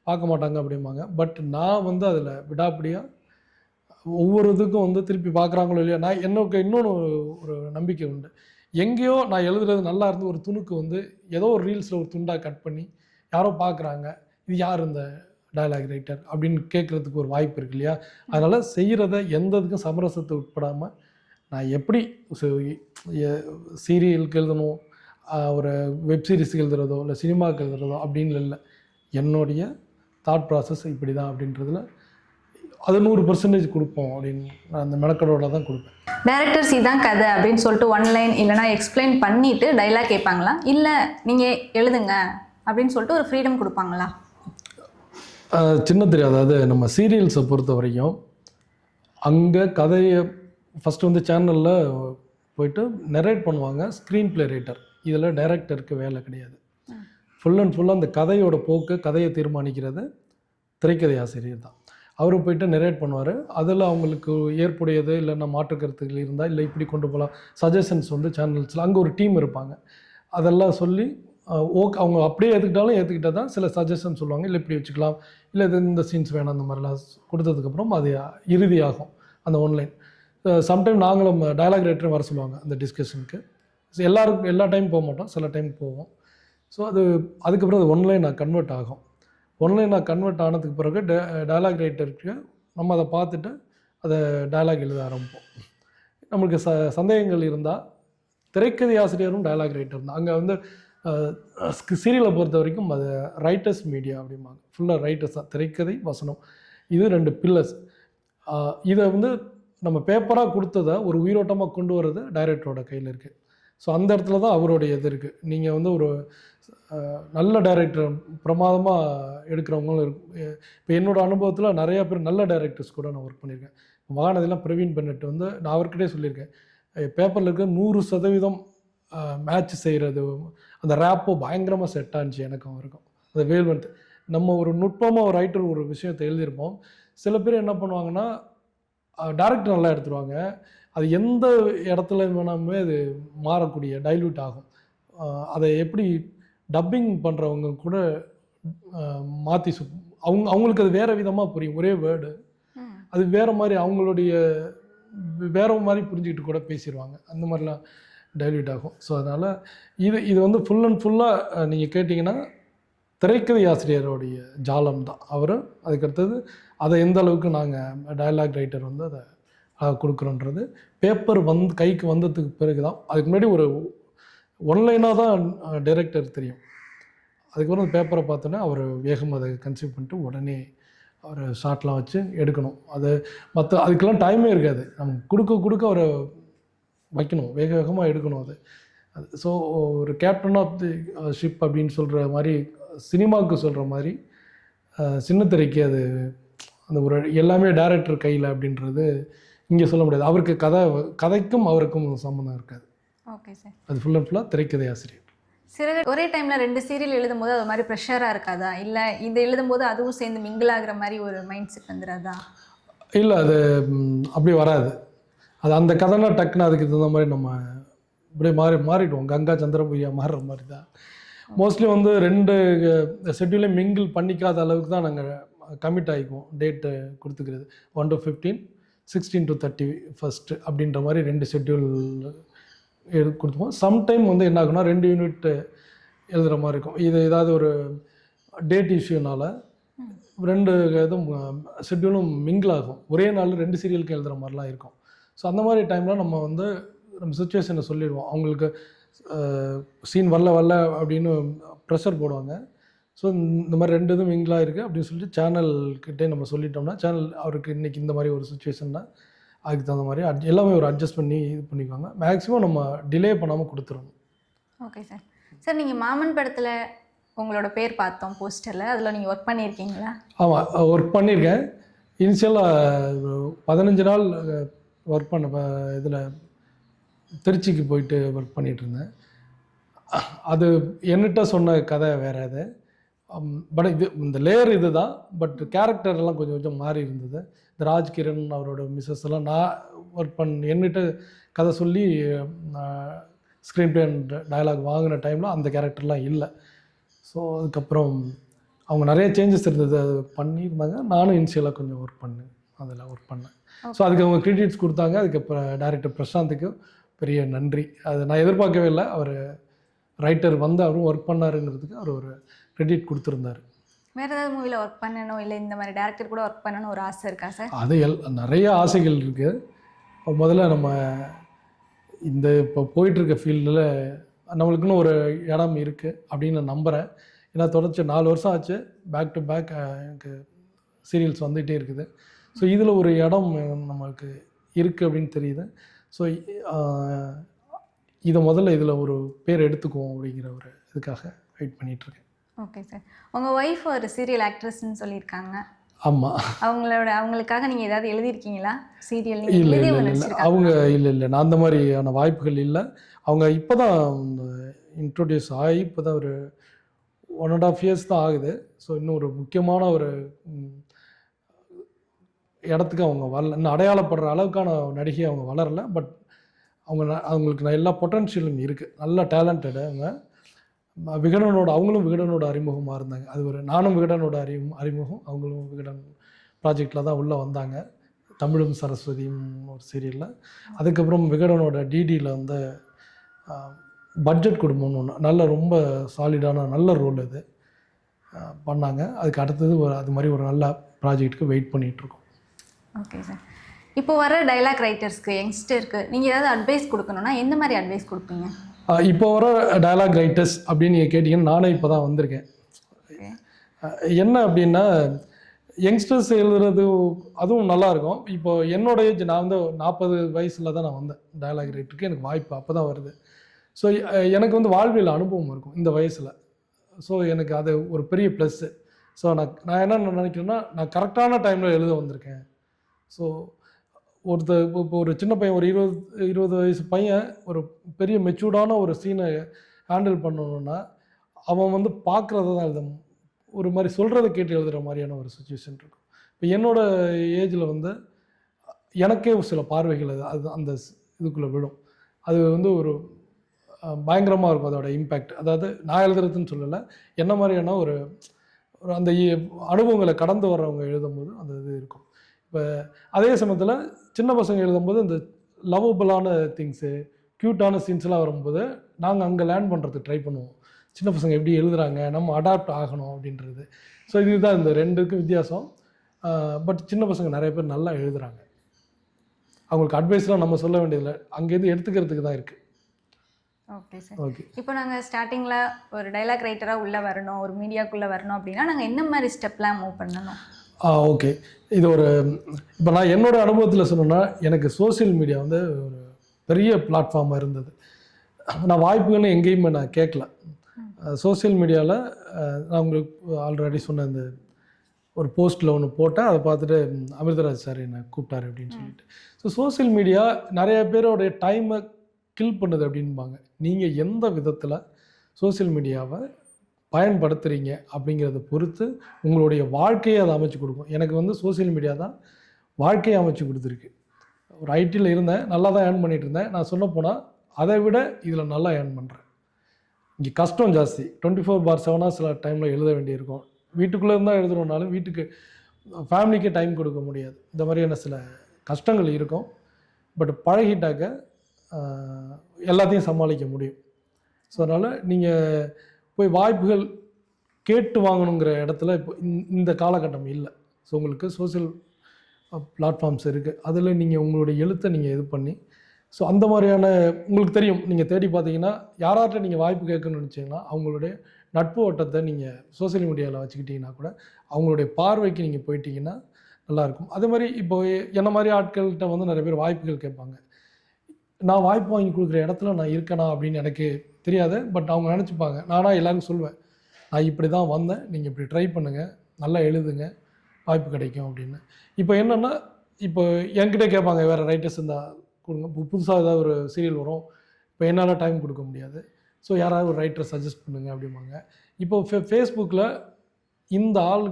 பார்க்க மாட்டாங்க அப்படிம்பாங்க. பட் நான் வந்து அதில் விடாப்படியாக ஒவ்வொரு இதுக்கும் வந்து திருப்பி பார்க்குறாங்களோ இல்லையா, நான் எனக்கு இன்னொன்று ஒரு நம்பிக்கை உண்டு. எங்கேயோ நான் எழுதுறது நல்லா இருந்து ஒரு துணுக்கு வந்து ஏதோ ஒரு ரீல்ஸில் ஒரு துண்டாக கட் பண்ணி யாரோ பார்க்குறாங்க, இது யார் இந்த டயலாக் ரைட்டர் அப்படின்னு கேட்குறதுக்கு ஒரு வாய்ப்பு இருக்கு இல்லையா. அதனால் செய்கிறத எந்த இதுக்கும் சமரசத்தை உட்படாமல் நான் எப்படி சீரியலுக்கு எழுதணும், ஒரு வெப் சீரிஸுக்கு எழுதுறதோ இல்லை சினிமாவுக்கு எழுதுறதோ அப்படின்னு இல்லை, என்னுடைய தாட் ப்ராசஸ் இப்படி தான் அப்படின்றதுல அது 100% கொடுப்போம் அப்படின்னு நான் அந்த மெனக்கடோட தான் கொடுப்பேன். டேரக்டர்ஸ் இதான் கதை அப்படின்னு சொல்லிட்டு ஒன் லைன் இல்லைனா எக்ஸ்பிளைன் பண்ணிட்டு டைலாக் கேட்பாங்களா, இல்லை நீங்கள் எழுதுங்க அப்படின்னு சொல்லிட்டு ஒரு ஃப்ரீடம் கொடுப்பாங்களா? சின்ன தெரியாது. அதாவது நம்ம சீரியல்ஸை பொறுத்த வரைக்கும் அங்கே கதையை ஃபஸ்ட்டு வந்து சேனலில் போயிட்டு நெரேட் பண்ணுவாங்க ஸ்க்ரீன் ப்ளே ரைட்டர். இதில் டைரக்டருக்கு வேலை கிடையாது. ஃபுல் அண்ட் ஃபுல்லாக அந்த கதையோட போக்கு, கதையை தீர்மானிக்கிறது திரைக்கதை ஆசிரியர் தான். அவர் போயிட்டு நெரேட் பண்ணுவார். அதில் அவங்களுக்கு ஏற்புடையது இல்லைன்னா மாற்று கருத்துக்கள் இருந்தால், இல்லை இப்படி கொண்டு போகலாம் சஜஷன்ஸ் வந்து சேனல்ஸில் அங்கே ஒரு டீம் இருப்பாங்க. அதெல்லாம் சொல்லி ஓகே அவங்க அப்படியே ஏற்றுக்கிட்டால் தான் சில சஜஷன் சொல்லுவாங்க. இல்லை இப்படி வச்சுக்கலாம், இல்லை இது இந்த சீன்ஸ் வேணாம், அந்த மாதிரிலாம் கொடுத்ததுக்கப்புறம் அது இறுதியாகும் அந்த ஒன்லைன். சம்டைம் நாங்களும் டயலாக் ரைட்டரும் வர சொல்லுவாங்க அந்த டிஸ்கஷனுக்கு. எல்லாருக்கும் எல்லா டைம் போக மாட்டோம், சில டைம் போவோம். ஸோ அதுக்கப்புறம் அது ஒன்லைனாக கன்வெர்ட் ஆகும். ஒன்லைனாக கன்வெர்ட் ஆனதுக்கு பிறகு டயலாக் ரைட்டருக்கு நம்ம அதை பார்த்துட்டு அதை டயலாக் எழுத ஆரம்பிப்போம். நம்மளுக்கு சந்தேகங்கள் இருந்தால் திரைக்கதை ஆசிரியரும் டயலாக் ரைட்டர் தான். அங்கே வந்து சீரியலை பொறுத்த வரைக்கும் அது ரைட்டர்ஸ் மீடியா அப்படிம்பாங்க. ஃபுல்லாக ரைட்டர்ஸ் தான், திரைக்கதை வசனம், இது 2 பில்லர்ஸ். இதை வந்து நம்ம பேப்பராக கொடுத்ததை ஒரு உயிரோட்டமாக கொண்டு வர்றது டைரக்டரோட கையில் இருக்குது. ஸோ அந்த இடத்துல தான் அவருடைய இது இருக்குது. நீங்கள் வந்து ஒரு நல்ல டைரக்டர் பிரமாதமாக எடுக்கிறவங்களும் இருக்கு. இப்போ என்னோடய அனுபவத்தில் நிறையா பேர் நல்ல டைரக்டர்ஸ் கூட நான் ஒர்க் பண்ணியிருக்கேன். மகாநதிலாம் பிரவீன் பென்னட் வந்து நான் அவர்கிட்டே சொல்லியிருக்கேன், பேப்பரில் இருக்க 100% மேட்ச் செய்கிறது, அந்த ரேப்போ பயங்கரமாக செட் ஆனிச்சு எனக்கும் இருக்கும். அந்த வேல்வன்ட் நம்ம ஒரு நுட்பமாக ஒரு ரைட்டர் ஒரு விஷயத்தை எழுதியிருப்போம். சில பேர் என்ன பண்ணுவாங்கன்னா டேரக்டர் நல்லா எடுத்துருவாங்க, அது எந்த இடத்துல வேணாமே அது மாறக்கூடிய டைல்யூட் ஆகும். அதை எப்படி டப்பிங் பண்ணுறவங்க கூட மாற்றி அவங்களுக்கு அது வேறு விதமாக புரியும். ஒரே வேர்டு அது வேறு மாதிரி அவங்களுடைய வேறு மாதிரி புரிஞ்சுக்கிட்டு கூட பேசிடுவாங்க. அந்த மாதிரிலாம் டைல்யூட் ஆகும். ஸோ அதனால் இது வந்து ஃபுல் அண்ட் ஃபுல்லாக நீங்கள் கேட்டிங்கன்னா திரைக்கதை ஆசிரியருடைய ஜாலம் தான் அவர். அதுக்கடுத்தது அதை எந்த அளவுக்கு நாங்கள் டயலாக் ரைட்டர் வந்து அதை கொடுக்குறோன்றது பேப்பர் கைக்கு வந்ததுக்கு பிறகு தான். அதுக்கு முன்னாடி ஒரு ஒன்லைனாக தான் டைரக்டர் தெரியும். அதுக்கப்புறம் அந்த பேப்பரை பார்த்தோன்னே அவர் வேகமாக அதை கன்சீவ் பண்ணிட்டு உடனே அவர் ஷார்ட்லாம் வச்சு எடுக்கணும். அது அதுக்கெல்லாம் டைமே இருக்காது. நம்ம கொடுக்க அவரை வைக்கணும், வேகமாக எடுக்கணும் அது. ஸோ ஒரு கேப்டன் ஆஃப் தி ஷிப் அப்படின்னு சொல்கிற மாதிரி, சினிமாவுக்கு சொல்கிற மாதிரி சின்னத்திரைக்கு அது அந்த ஒரு எல்லாமே டைரக்டர் கையில் அப்படின்றது இங்கே சொல்ல முடியாது. அவருக்கு கதைக்கும் அவருக்கும் சம்மந்தம் இருக்காது. Okay sir. அது ஃபுல் அண்ட் ஃபுல்லாக திரைக்கதை ஆசிரியர். ஒரே டைமில் 2 சீரியல் எழுதும்போது அது மாதிரி ப்ரெஷராக இருக்காதா? இல்லை இது எழுதும்போது அதுவும் சேர்ந்து மிங்கிள் ஆகிற மாதிரி ஒரு மைண்ட் செட் வந்துடாதா? இல்லை, அது அப்படி வராது. அது அந்த கதைனா டக்குன்னு அதுக்கு தகுந்த மாதிரி நம்ம இப்படியே மாறிடுவோம். கங்கா சந்திரபுரியா மாறுற மாதிரி தான். மோஸ்ட்லி வந்து 2 ஷெட்யூலையும் மிங்கிள் பண்ணிக்காத அளவுக்கு தான் நாங்கள் கமிட் ஆகிக்குவோம். டேட்டு கொடுத்துக்கிறது 1 to 15, 16 to 31 அப்படின்ற மாதிரி 2 ஷெட்யூல் கொடுத்துப்போம். சம்டைம் வந்து என்ன ஆகுனா 2 யூனிட் எழுதுகிற மாதிரி இருக்கும். இது ஏதாவது ஒரு டேட் இஷ்யூனால் 2 இதுவும் ஷெட்யூலும் மிங்கிள் ஆகும். ஒரே நாள் 2 சீரியலுக்கு எழுதுகிற மாதிரிலாம் இருக்கும். ஸோ அந்த மாதிரி டைமில் நம்ம சுச்சுவேஷனை சொல்லிடுவோம். அவங்களுக்கு சீன் வரல அப்படின்னு ப்ரெஷர் போடுவாங்க. ஸோ இந்த மாதிரி 2 இதுவும் மிங்கிளாக இருக்குது அப்படின்னு சொல்லிட்டு சேனல்கிட்டே நம்ம சொல்லிட்டோம்னா, சேனல் அவருக்கு இன்றைக்கி இந்த மாதிரி ஒரு சுச்சுவேஷன்னா அதுக்கு தகுந்த மாதிரி எல்லாமே ஒரு அட்ஜஸ்ட் பண்ணி இது பண்ணிக்குவாங்க. மேக்ஸிமம் நம்ம டிலே பண்ணாமல் கொடுத்துருவோம். Okay sir. சார், நீங்கள் மாமன் படத்தில் உங்களோட பேர் பார்த்தோம் போஸ்டரில், அதில் நீங்கள் ஒர்க் பண்ணியிருக்கீங்களா? ஆமாம், ஒர்க் பண்ணியிருக்கேன். இனிஷியலாக 15 நாள் ஒர்க் பண்ண இதில் திருச்சிக்கு போயிட்டு ஒர்க் பண்ணிகிட்டு இருந்தேன். அது என்கிட்ட சொன்ன கதை வேறு அது. பட் இந்த லேயர் இது தான். பட் கேரக்டர்லாம் கொஞ்சம் மாறி இருந்தது. இந்த ராஜ்கிரண் அவரோட மிஸ்ஸஸ் எல்லாம் நான் ஒர்க் என்கிட்ட கதை சொல்லி ஸ்க்ரீன் ப்ளே அண்ட் டயலாக் வாங்கின டைமில் அந்த கேரக்டர்லாம் இல்லை. ஸோ அதுக்கப்புறம் அவங்க நிறைய சேஞ்சஸ் இருந்தது, அது பண்ணியிருந்தாங்க. நானும் இனிஷியலாக கொஞ்சம் அதில் ஒர்க் பண்ணேன். ஸோ அதுக்கு அவங்க கிரெடிட்ஸ் கொடுத்தாங்க. அதுக்கப்புறம் டைரக்டர் பிரசாந்துக்கு பெரிய நன்றி. அது நான் எதிர்பார்க்கவே இல்லை. அவர் ரைட்டர் வந்து அவரும் ஒர்க் பண்ணாருங்கிறதுக்கு அவர் ஒரு கிரெடிட் கொடுத்துருந்தார். வேறு ஏதாவது மூவியில் ஒர்க் பண்ணணும், இல்லை இந்த மாதிரி டேரக்டர் கூட ஒர்க் பண்ணணும் ஒரு ஆசை இருக்கா சார்? அது நிறைய ஆசைகள் இருக்குது. முதல்ல நம்ம இப்போ போயிட்டுருக்க ஃபீல்டில் நம்மளுக்குன்னு ஒரு இடம் இருக்குது அப்படின்னு நான் நம்புகிறேன். ஏன்னா தொடர்ச்சி 4 வருஷம் ஆச்சு, பேக் டு பேக் எனக்கு சீரியல்ஸ் வந்துகிட்டே இருக்குது. ஸோ இதில் ஒரு இடம் நமக்கு இருக்குது அப்படின்னு தெரியுது. ஸோ இதை முதல்ல இதில் ஒரு பேர் எடுத்துக்குவோம் அப்படிங்கிற ஒரு இதுக்காக வெயிட் பண்ணிகிட்ருக்கேன். Okay sir. உங்கள் ஒய்ஃப் ஒரு சீரியல் ஆக்ட்ரஸ்ன்னு சொல்லியிருக்காங்க. ஆமாம். அவங்களுக்காக நீங்கள் ஏதாவது எழுதியிருக்கீங்களா சீரியல்? இல்லை இல்லை இல்லை அவங்க இல்லை நான் அந்த மாதிரியான வாய்ப்புகள் இல்லை. அவங்க இப்போ தான் இன்ட்ரோடியூஸ் ஆகி இப்போ தான் ஒரு 1.5 இயர்ஸ் தான் ஆகுது. ஸோ இன்னும் ஒரு முக்கியமான ஒரு இடத்துக்கு அவங்க வரல, இன்னும் அடையாளப்படுற அளவுக்கான நடிகை அவங்க வளரலை. பட் அவங்களுக்கு எல்லா பொட்டன்ஷியலும் இருக்குது, நல்ல டேலண்டடு அவங்க. அவங்களும் விகடனோட அறிமுகமாக இருந்தாங்க. அது ஒரு நானும் விகடனோட அறிமுகம், அவங்களும் விகடன் ப்ராஜெக்டில் தான் உள்ளே வந்தாங்க, தமிழும் சரஸ்வதியும் ஒரு சீரியலில். அதுக்கப்புறம் விகடனோட டிடியில் வந்து பட்ஜெட் குடும்பம்னு ஒன்று, நல்ல ரொம்ப சாலிடான நல்ல ரோல் இது பண்ணாங்க. அதுக்கு அடுத்தது அது மாதிரி ஒரு நல்ல ப்ராஜெக்ட்டுக்கு வெயிட் பண்ணிகிட்ருக்கோம். Okay sir. இப்போ வர டைலாக் ரைட்டர்ஸ்க்கு, யங்ஸ்டருக்கு நீங்கள் ஏதாவது அட்வைஸ் கொடுக்கணுன்னா எந்த மாதிரி அட்வைஸ் கொடுப்பீங்க? இப்போ வர டயலாக் ரைட்டர்ஸ் அப்படின்னு நீங்கள் கேட்டிங்கன்னா நானே இப்போ தான் வந்திருக்கேன். என்ன அப்படின்னா யங்ஸ்டர்ஸ் எழுதுறது அதுவும் நல்லாயிருக்கும். இப்போ என்னோட ஏஜ், நான் வந்து 40 வயசில் தான் நான் வந்தேன் டயலாக் ரைட்டருக்கு. எனக்கு வாய்ப்பு அப்போ தான் வருது. ஸோ எனக்கு வந்து வாழ்வியல் அனுபவம் இருக்கும் இந்த வயசில். ஸோ எனக்கு அது ஒரு பெரிய ப்ளஸ்ஸு. ஸோ நான் என்ன நினைக்கிறேன்னா, நான் கரெக்டான டைமில் எழுத வந்திருக்கேன். ஸோ இப்போ ஒரு சின்ன பையன், ஒரு 20 வயசு பையன் ஒரு பெரிய மெச்சூர்டான ஒரு சீனை ஹேண்டில் பண்ணணுன்னா அவன் வந்து பார்க்குறத தான் எழுதணும், ஒரு மாதிரி சொல்கிறத கேட்டு எழுதுகிற மாதிரியான ஒரு சுச்சுவேஷன் இருக்கும். இப்போ என்னோடய ஏஜில் வந்து எனக்கே சில பார்வைகள் அது அந்த இதுக்குள்ளே விடும். அது வந்து ஒரு பயங்கரமாக இருக்கும் அதோட இம்பேக்ட். அதாவது நான் எழுதுறதுன்னு சொல்லலை, என்ன மாதிரியான ஒரு அந்த அனுபவங்களை கடந்து வர்றவங்க எழுதும்போது அந்த இது இருக்கும். இப்போ அதே சமயத்தில் சின்ன பசங்க எழுதும்போது இந்த லவ்வபுளான திங்ஸு, க்யூட்டான சீன்ஸ்லாம் வரும்போது நாங்கள் அங்கே லேர்ன் பண்ணுறதுக்கு ட்ரை பண்ணுவோம். சின்ன பசங்க எப்படி எழுதுகிறாங்க, நம்ம அடாப்ட் ஆகணும் அப்படின்றது. ஸோ இதுதான் இந்த ரெண்டுக்கும் வித்தியாசம். பட் சின்ன பசங்க நிறைய பேர் நல்லா எழுதுகிறாங்க. அவங்களுக்கு அட்வைஸ்லாம் நம்ம சொல்ல வேண்டியதில்லை, அங்கேருந்து எடுத்துக்கிறதுக்கு தான் இருக்குது. Okay sir. இப்போ நாங்கள் ஸ்டார்டிங்கில் ஒரு டைலாக் ரைட்டராக உள்ளே வரணும், ஒரு மீடியாக்குள்ளே வரணும் அப்படின்னா நாங்கள் என்ன மாதிரி ஸ்டெப்லாம் மூவ் பண்ணணும்? ஓகே. இது ஒரு இப்போ நான் என்னோடய அனுபவத்தில் சொல்லணுன்னா, எனக்கு சோசியல் மீடியா வந்து ஒரு பெரிய பிளாட்ஃபார்மாக இருந்தது. நான் வாய்ப்புகள்னு எங்கேயுமே நான் கேட்கல. சோசியல் மீடியாவில் நான் உங்களுக்கு ஆல்ரெடி சொன்ன இந்த ஒரு போஸ்ட்டில் ஒன்று போட்டேன், அதை பார்த்துட்டு அமிர்தராஜ் சார் என்னை கூப்பிட்டாரு அப்படின்னு சொல்லிட்டு. ஸோ சோசியல் மீடியா நிறைய பேரோடைய டைமை கில் பண்ணுது அப்படின்பாங்க. நீங்கள் எந்த விதத்தில் சோசியல் மீடியாவை பயன்படுத்துகிறீங்க அப்படிங்கிறத பொறுத்து உங்களுடைய வாழ்க்கையை அதை அமைச்சு கொடுக்கும். எனக்கு வந்து சோசியல் மீடியா தான் வாழ்க்கையை அமைச்சு கொடுத்துருக்கு. ஒரு ஐடியில் இருந்தேன், நல்லா தான் ஏர்ன் பண்ணிகிட்டு இருந்தேன். நான் சொல்ல போனால் அதை விட இதில் நல்லா ஏர்ன் பண்ணுறேன். இங்கே கஷ்டம் ஜாஸ்தி, 24/7 சில டைமில் எழுத வேண்டியிருக்கும். வீட்டுக்குள்ளே இருந்தால் எழுதுறோம்னாலும் வீட்டுக்கு ஃபேமிலிக்கே டைம் கொடுக்க முடியாது. இந்த மாதிரியான சில கஷ்டங்கள் இருக்கும். பட் பழகிட்டாக்க எல்லாத்தையும் சமாளிக்க முடியும். ஸோ அதனால் நீங்கள் போய் வாய்ப்புகள் கேட்டு வாங்கணுங்கிற இடத்துல இப்போ இந்த காலகட்டம் இல்லை. ஸோ உங்களுக்கு சோசியல் பிளாட்ஃபார்ம்ஸ் இருக்குது, அதில் நீங்கள் உங்களுடைய எழுத்தை நீங்கள் இது பண்ணி, ஸோ அந்த மாதிரியான உங்களுக்கு தெரியும், நீங்கள் தேடி பார்த்தீங்கன்னா யாரார்கிட்ட நீங்கள் வாய்ப்பு கேட்கணும்னு நினச்சிங்கன்னா அவங்களுடைய நட்பு வட்டத்தை நீங்கள் சோசியல் மீடியாவில் வச்சுக்கிட்டிங்கன்னா கூட அவங்களுடைய பார்வைக்கு நீங்கள் போயிட்டீங்கன்னா நல்லாயிருக்கும். அதே மாதிரி இப்போ என்ன மாதிரி ஆட்கள்கிட்ட வந்து நிறைய பேர் வாய்ப்புகள் கேட்பாங்க. நான் வாய்ப்பு வாங்கி கொடுக்குற இடத்துல நான் இருக்கேனா அப்படின்னு எனக்கு தெரியாது. பட் அவங்க நினச்சிப்பாங்க, நானாக எல்லாருக்கும் சொல்லுவேன், நான் இப்படி தான் வந்தேன், நீங்கள் இப்படி ட்ரை பண்ணுங்கள், நல்லா எழுதுங்க, வாய்ப்பு கிடைக்கும் அப்படின்னு. இப்போ என்னென்னா, இப்போ என்கிட்ட கேட்பாங்க, வேறு ரைட்டர்ஸ் இருந்தால் கொடுங்க, புதுசாக ஏதாவது ஒரு சீரியல் வரும், இப்போ என்னால் டைம் கொடுக்க முடியாது, ஸோ யாராவது ஒரு ரைட்டரை சஜஸ்ட் பண்ணுங்க அப்படிம்பாங்க. இப்போ ஃபேஸ்புக்கில் இந்த ஆள்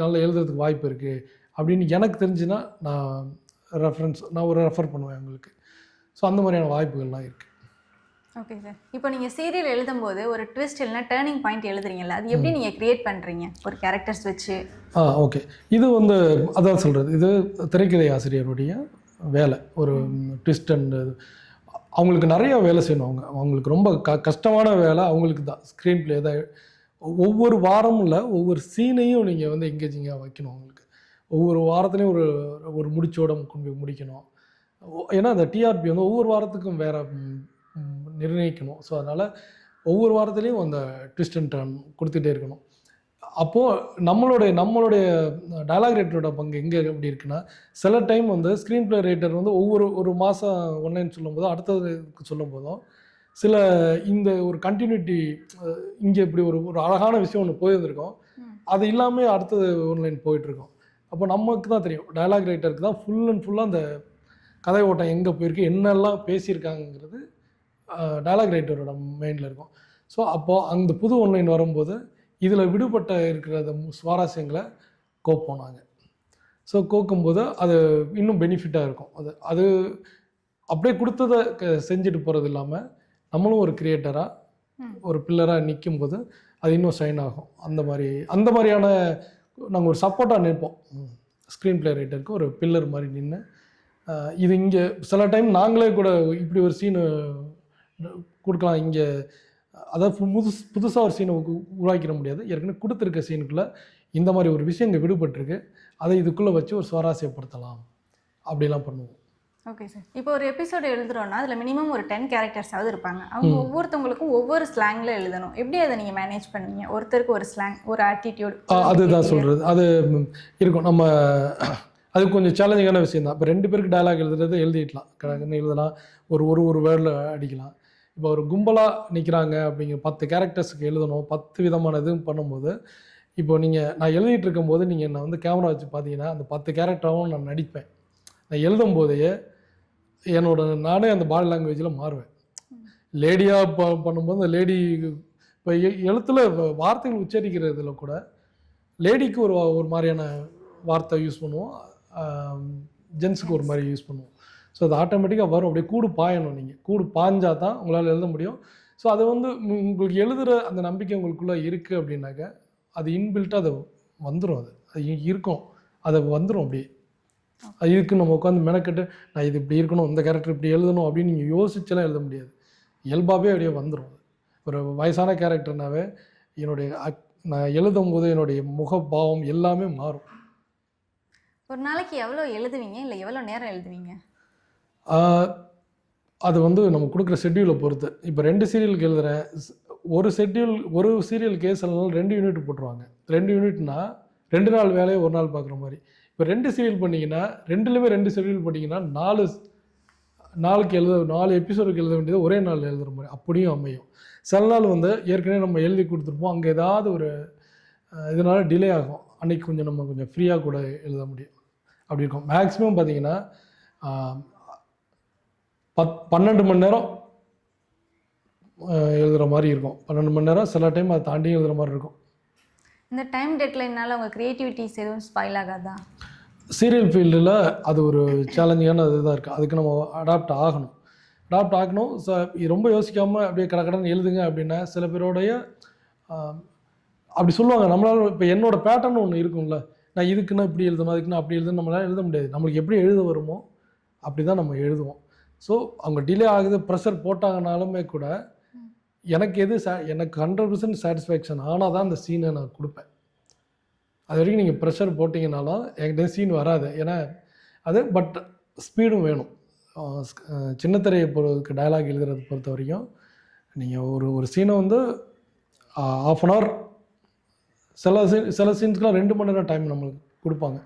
நல்லா எழுதுறதுக்கு வாய்ப்பு இருக்குது அப்படின்னு எனக்கு தெரிஞ்சுன்னா நான் ஒரு ரெஃபர் பண்ணுவேன் அவங்களுக்கு. ஸோ அந்த மாதிரியான வாய்ப்புகள்லாம் இருக்குது. Okay sir. இப்போ நீங்கள் சீரியல் எழுதும்போது ஒரு ட்விஸ்ட் இல்லைனா டேர்னிங் பாயிண்ட் எழுதுறீங்கல்ல, அது எப்படி நீங்கள் க்ரியேட் பண்ணுறீங்க ஒரு கேரக்டர்ஸ் வச்சு? ஓகே. இது வந்து அதான் சொல்கிறது, இது திரைக்கதை ஆசிரியருடைய வேலை. ஒரு ட்விஸ்ட் அண்ட் அவங்களுக்கு நிறைய வேலை செய்யணும். அவங்களுக்கு ரொம்ப கஷ்டமான வேலை அவங்களுக்கு தான். ஸ்க்ரீன் ப்ளே தான். ஒவ்வொரு வாரமும் இல்லை, ஒவ்வொரு சீனையும் நீங்கள் வந்து எங்கேஜிங்காக வைக்கணும். அவங்களுக்கு ஒவ்வொரு வாரத்துலேயும் ஒரு முடிச்சோட கொண்டு போய் முடிக்கணும். ஏன்னா அந்த டிஆர்பி வந்து ஒவ்வொரு வாரத்துக்கும் வேறு நிர்ணயிக்கணும். ஸோ அதனால் ஒவ்வொரு வாரத்துலேயும் அந்த ட்விஸ்ட் அண்ட் டர்ன் கொடுத்துட்டே இருக்கணும். அப்போது நம்மளுடைய டயலாக் ரைட்டரோட பங்கு எங்கே எப்படி இருக்குன்னா, சில டைம் வந்து ஸ்க்ரீன் ப்ளே ரைட்டர் வந்து ஒரு மாதம் ஒன்லைன் சொல்லும்போதோ அடுத்ததுக்கு சொல்லும்போதும் சில இந்த ஒரு கண்டினியூட்டி இங்கே இப்படி ஒரு அழகான விஷயம் ஒன்று போயிருந்திருக்கோம், அது இல்லாமல் அடுத்தது ஒன்லைன் போயிட்டுருக்கோம். அப்போ நமக்கு தான் தெரியும், டயலாக் ரைட்டருக்கு தான் ஃபுல் அண்ட் ஃபுல்லாக அந்த கதை ஓட்டம் எங்கே போயிருக்கு, என்னெல்லாம் பேசியிருக்காங்கிறது டயலாக் ரைட்டரோட மைண்டில் இருக்கும். ஸோ அப்போது அந்த புது ஒன்லைன் வரும்போது இதில் விடுபட்ட இருக்கிற சுவாரஸ்யங்களை கோப்போம் நாங்கள். ஸோ கோக்கும்போது அது இன்னும் பெனிஃபிட்டாக இருக்கும். அது அப்படியே கொடுத்ததை செஞ்சுட்டு போகிறது இல்லாமல் நம்மளும் ஒரு கிரியேட்டராக ஒரு பில்லராக நிற்கும்போது அது இன்னும் ஷைன் ஆகும். அந்த மாதிரியான நாங்கள் ஒரு சப்போர்ட்டாக நிற்போம். ஸ்க்ரீன் ப்ளே ரைட்டருக்கு ஒரு பில்லர் மாதிரி நின்று இது இங்கே சில டைம் நாங்களே கூட இப்படி ஒரு சீனு கொடுக்கலாம், இங்கே அதாவது புதுசாக ஒரு சீனை உருவாக்கிட முடியாது, ஏற்கனவே கொடுத்துருக்க சீனுக்குள்ளே இந்த மாதிரி ஒரு விஷயம் இங்கே விடுபட்டிருக்கு, அதை இதுக்குள்ளே வச்சு ஒரு சுவாரஸ்யப்படுத்தலாம் அப்படிலாம் பண்ணுவோம். Okay sir. இப்போ ஒரு எபிசோடு எழுதுறோன்னா அதில் மினிமம் ஒரு 10 கேரக்டர்ஸாவது இருப்பாங்க. அவங்க ஒவ்வொருத்தவங்களுக்கும் ஒவ்வொரு ஸ்லாங்கில் எழுதணும். எப்படி அதை நீங்கள் மேனேஜ் பண்ணுவீங்க? ஒருத்தருக்கு ஒரு ஸ்லாங், ஒரு ஆட்டிடியூட். அதுதான் சொல்கிறது, அது இருக்கும். நம்ம அது கொஞ்சம் சேலஞ்சிங்கான விஷயம் தான். இப்போ 2 பேருக்கு டயலாக் எழுதலாம், ஒரு வேர்டில் அடிக்கலாம். இப்போ ஒரு கும்பலாக நிற்கிறாங்க அப்படிங்கிற 10 கேரக்டர்ஸுக்கு எழுதணும், 10 விதமான இதுவும் பண்ணும்போது, இப்போ நான் எழுதிட்டு இருக்கும்போது நீங்கள் என்னை வந்து கேமரா வச்சு பார்த்தீங்கன்னா அந்த 10 கேரக்டராகவும் நான் நடிப்பேன். நான் எழுதும் போதையே நானே அந்த பாடி லாங்குவேஜில் மாறுவேன். லேடியாக பண்ணும்போது அந்த லேடி இப்போ எழுத்தில் வார்த்தைகள் உச்சரிக்கிறதுல கூட லேடிக்கு ஒரு மாதிரியான வார்த்தை யூஸ் பண்ணுவோம், ஜென்ஸுக்கு ஒரு மாதிரி யூஸ் பண்ணுவோம். ஸோ அது ஆட்டோமேட்டிக்காக வரும், அப்படியே கூடு பாயணும். நீங்கள் கூடு பாய்ஞ்சால் தான் உங்களால் எழுத முடியும். ஸோ அது வந்து உங்களுக்கு எழுதுகிற அந்த நம்பிக்கை உங்களுக்குள்ளே இருக்குது அப்படின்னாக்க அது இன்பில்ட்டாக அது வந்துடும், அது இருக்கும், அது வந்துடும். அப்படியே இதுக்கு நம்ம உட்காந்து மெனக்கெட்டு நான் இது இப்படி இருக்கணும், இந்த கேரக்டர் இப்படி எழுதணும் அப்படின்னு நீங்கள் யோசிச்செல்லாம் எழுத முடியாது. இயல்பாகவே அப்படியே வந்துடும். ஒரு வயசான கேரக்டர்னாவே நான் எழுதும் போது என்னுடைய முகபாவம் எல்லாமே மாறும். ஒரு நாளைக்கு எவ்வளோ எழுதுவீங்க, இல்லை எவ்வளோ நேரம் எழுதுவீங்க? அது வந்து நம்ம கொடுக்குற ஷெட்யூலை பொறுத்து. இப்போ 2 சீரியலுக்கு எழுதுகிறேன், ஒரு சீரியல் கேஸ் எல்லாம் 2 யூனிட் போட்டுருவாங்க. 2 யூனிட்னா 2 நாள் வேலையை ஒரு நாள் பார்க்குற மாதிரி. இப்போ 2 சீரியல் பண்ணிங்கன்னா 2லேயுமே 2 ஷெட்யூல் பண்ணிங்கன்னா 4 எபிசோடுக்கு எழுத வேண்டியது ஒரே நாள் எழுதுகிற மாதிரி அப்படியும் அமையும். சில நாள் வந்து ஏற்கனவே நம்ம எழுதி கொடுத்துருப்போம், அங்கே ஏதாவது ஒரு இதனால் டிலே ஆகும், அன்றைக்கி கொஞ்சம் ஃப்ரீயாக கூட எழுத முடியும். அப்படி இருக்கும். மேக்ஸிமம் பார்த்திங்கன்னா 12 மணி நேரம் எழுதுகிற மாதிரி இருக்கும். 12 மணி நேரம், சில டைம் அதை தாண்டி எழுதுகிற மாதிரி இருக்கும். இந்த டைம் டெட்லைனால் உங்கள் க்ரியேட்டிவிட்டிஸ் எதுவும் ஸ்பாயில் ஆகாதா? சீரியல் ஃபீல்டில் அது ஒரு சேலஞ்சிங்கான இதுதான் இருக்குது. அதுக்கு நம்ம அடாப்ட் ஆகணும். ரொம்ப யோசிக்காமல் அப்படியே கடன்னு எழுதுங்க அப்படின்னா சில பேரோடைய அப்படி சொல்லுவாங்க. நம்மளால் இப்போ என்னோடய பேட்டர்ன் ஒன்று இருக்கும்ல, நான் இதுக்குன்னா இப்படி எழுதணும், அதுக்குன்னா அப்படி எழுதணும், நம்மளால் எழுத முடியாது. நம்மளுக்கு எப்படி எழுத வருமோ அப்படி தான் நம்ம எழுதுவோம். ஸோ அவங்க டிலே ஆகுது, ப்ரெஷர் போட்டாங்கனாலுமே கூட எனக்கு எனக்கு 100% சாட்டிஸ்ஃபேக்ஷன் ஆனால் தான் அந்த சீனை நான் கொடுப்பேன். அது வரைக்கும் நீங்கள் ப்ரெஷர் போட்டிங்கனாலும் என்கிட்ட சீன் வராது. ஏன்னா பட் ஸ்பீடும் வேணும். சின்னத்திரையை பொறுத்த டயலாக் எழுதுறதை பொறுத்த வரைக்கும் நீங்கள் ஒரு சீனை வந்து 1/2 அன் ஹவர், சில சீன்ஸ்க்குலாம் 2 மணி நேரம் டைம் நம்மளுக்கு கொடுப்பாங்க.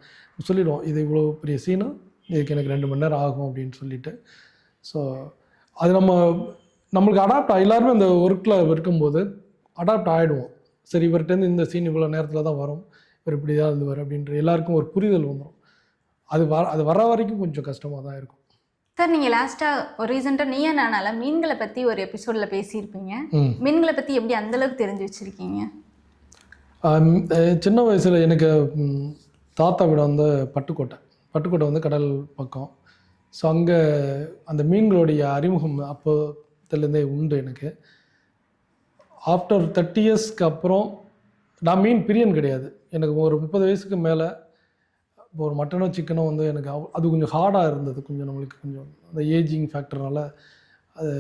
சொல்லிவிடுவோம், இது இவ்வளோ பெரிய சீனு, இதுக்கு எனக்கு 2 மணி நேரம் ஆகும் அப்படின்னு சொல்லிட்டு. ஸோ அது நம்மளுக்கு எல்லாருமே அந்த ஒர்க்கில் இருக்கும்போது அடாப்ட் ஆகிடுவோம். சரி, இவர்கிட்டருந்து இந்த சீன் இவ்வளோ நேரத்தில் தான் வரும், இவர் இப்படி தான் எழுதுவார் அப்படின்ற எல்லாருக்கும் ஒரு புரிதல் வந்துடும். அது வர வரைக்கும் கொஞ்சம் கஷ்டமாக தான் இருக்கும். சார், நீங்கள் லாஸ்ட்டாக ஒரு ரீசெண்டாக நீயா நானால மீன்களை பற்றி ஒரு எபிசோடில் பேசியிருப்பீங்க. மீன்களை பற்றி எப்படி அந்தளவுக்கு தெரிஞ்சு வச்சுருக்கீங்க? சின்ன வயசில் எனக்கு தாத்தா வீடு வந்து பட்டுக்கோட்டை வந்து கடல் பக்கம். ஸோ அங்கே அந்த மீன்களுடைய அறிமுகம் அப்போத்துலேருந்தே உண்டு எனக்கு. ஆஃப்டர் 30 இயர்ஸ்க்கு அப்புறம் நான் மீன் பிரியன் கிடையாது. எனக்கு ஒரு 30 வயசுக்கு மேலே இப்போ ஒரு மட்டனோ சிக்கனோ வந்து எனக்கு அது கொஞ்சம் ஹார்டாக இருந்தது. நம்மளுக்கு கொஞ்சம் அந்த ஏஜிங் ஃபேக்டர்னால, அது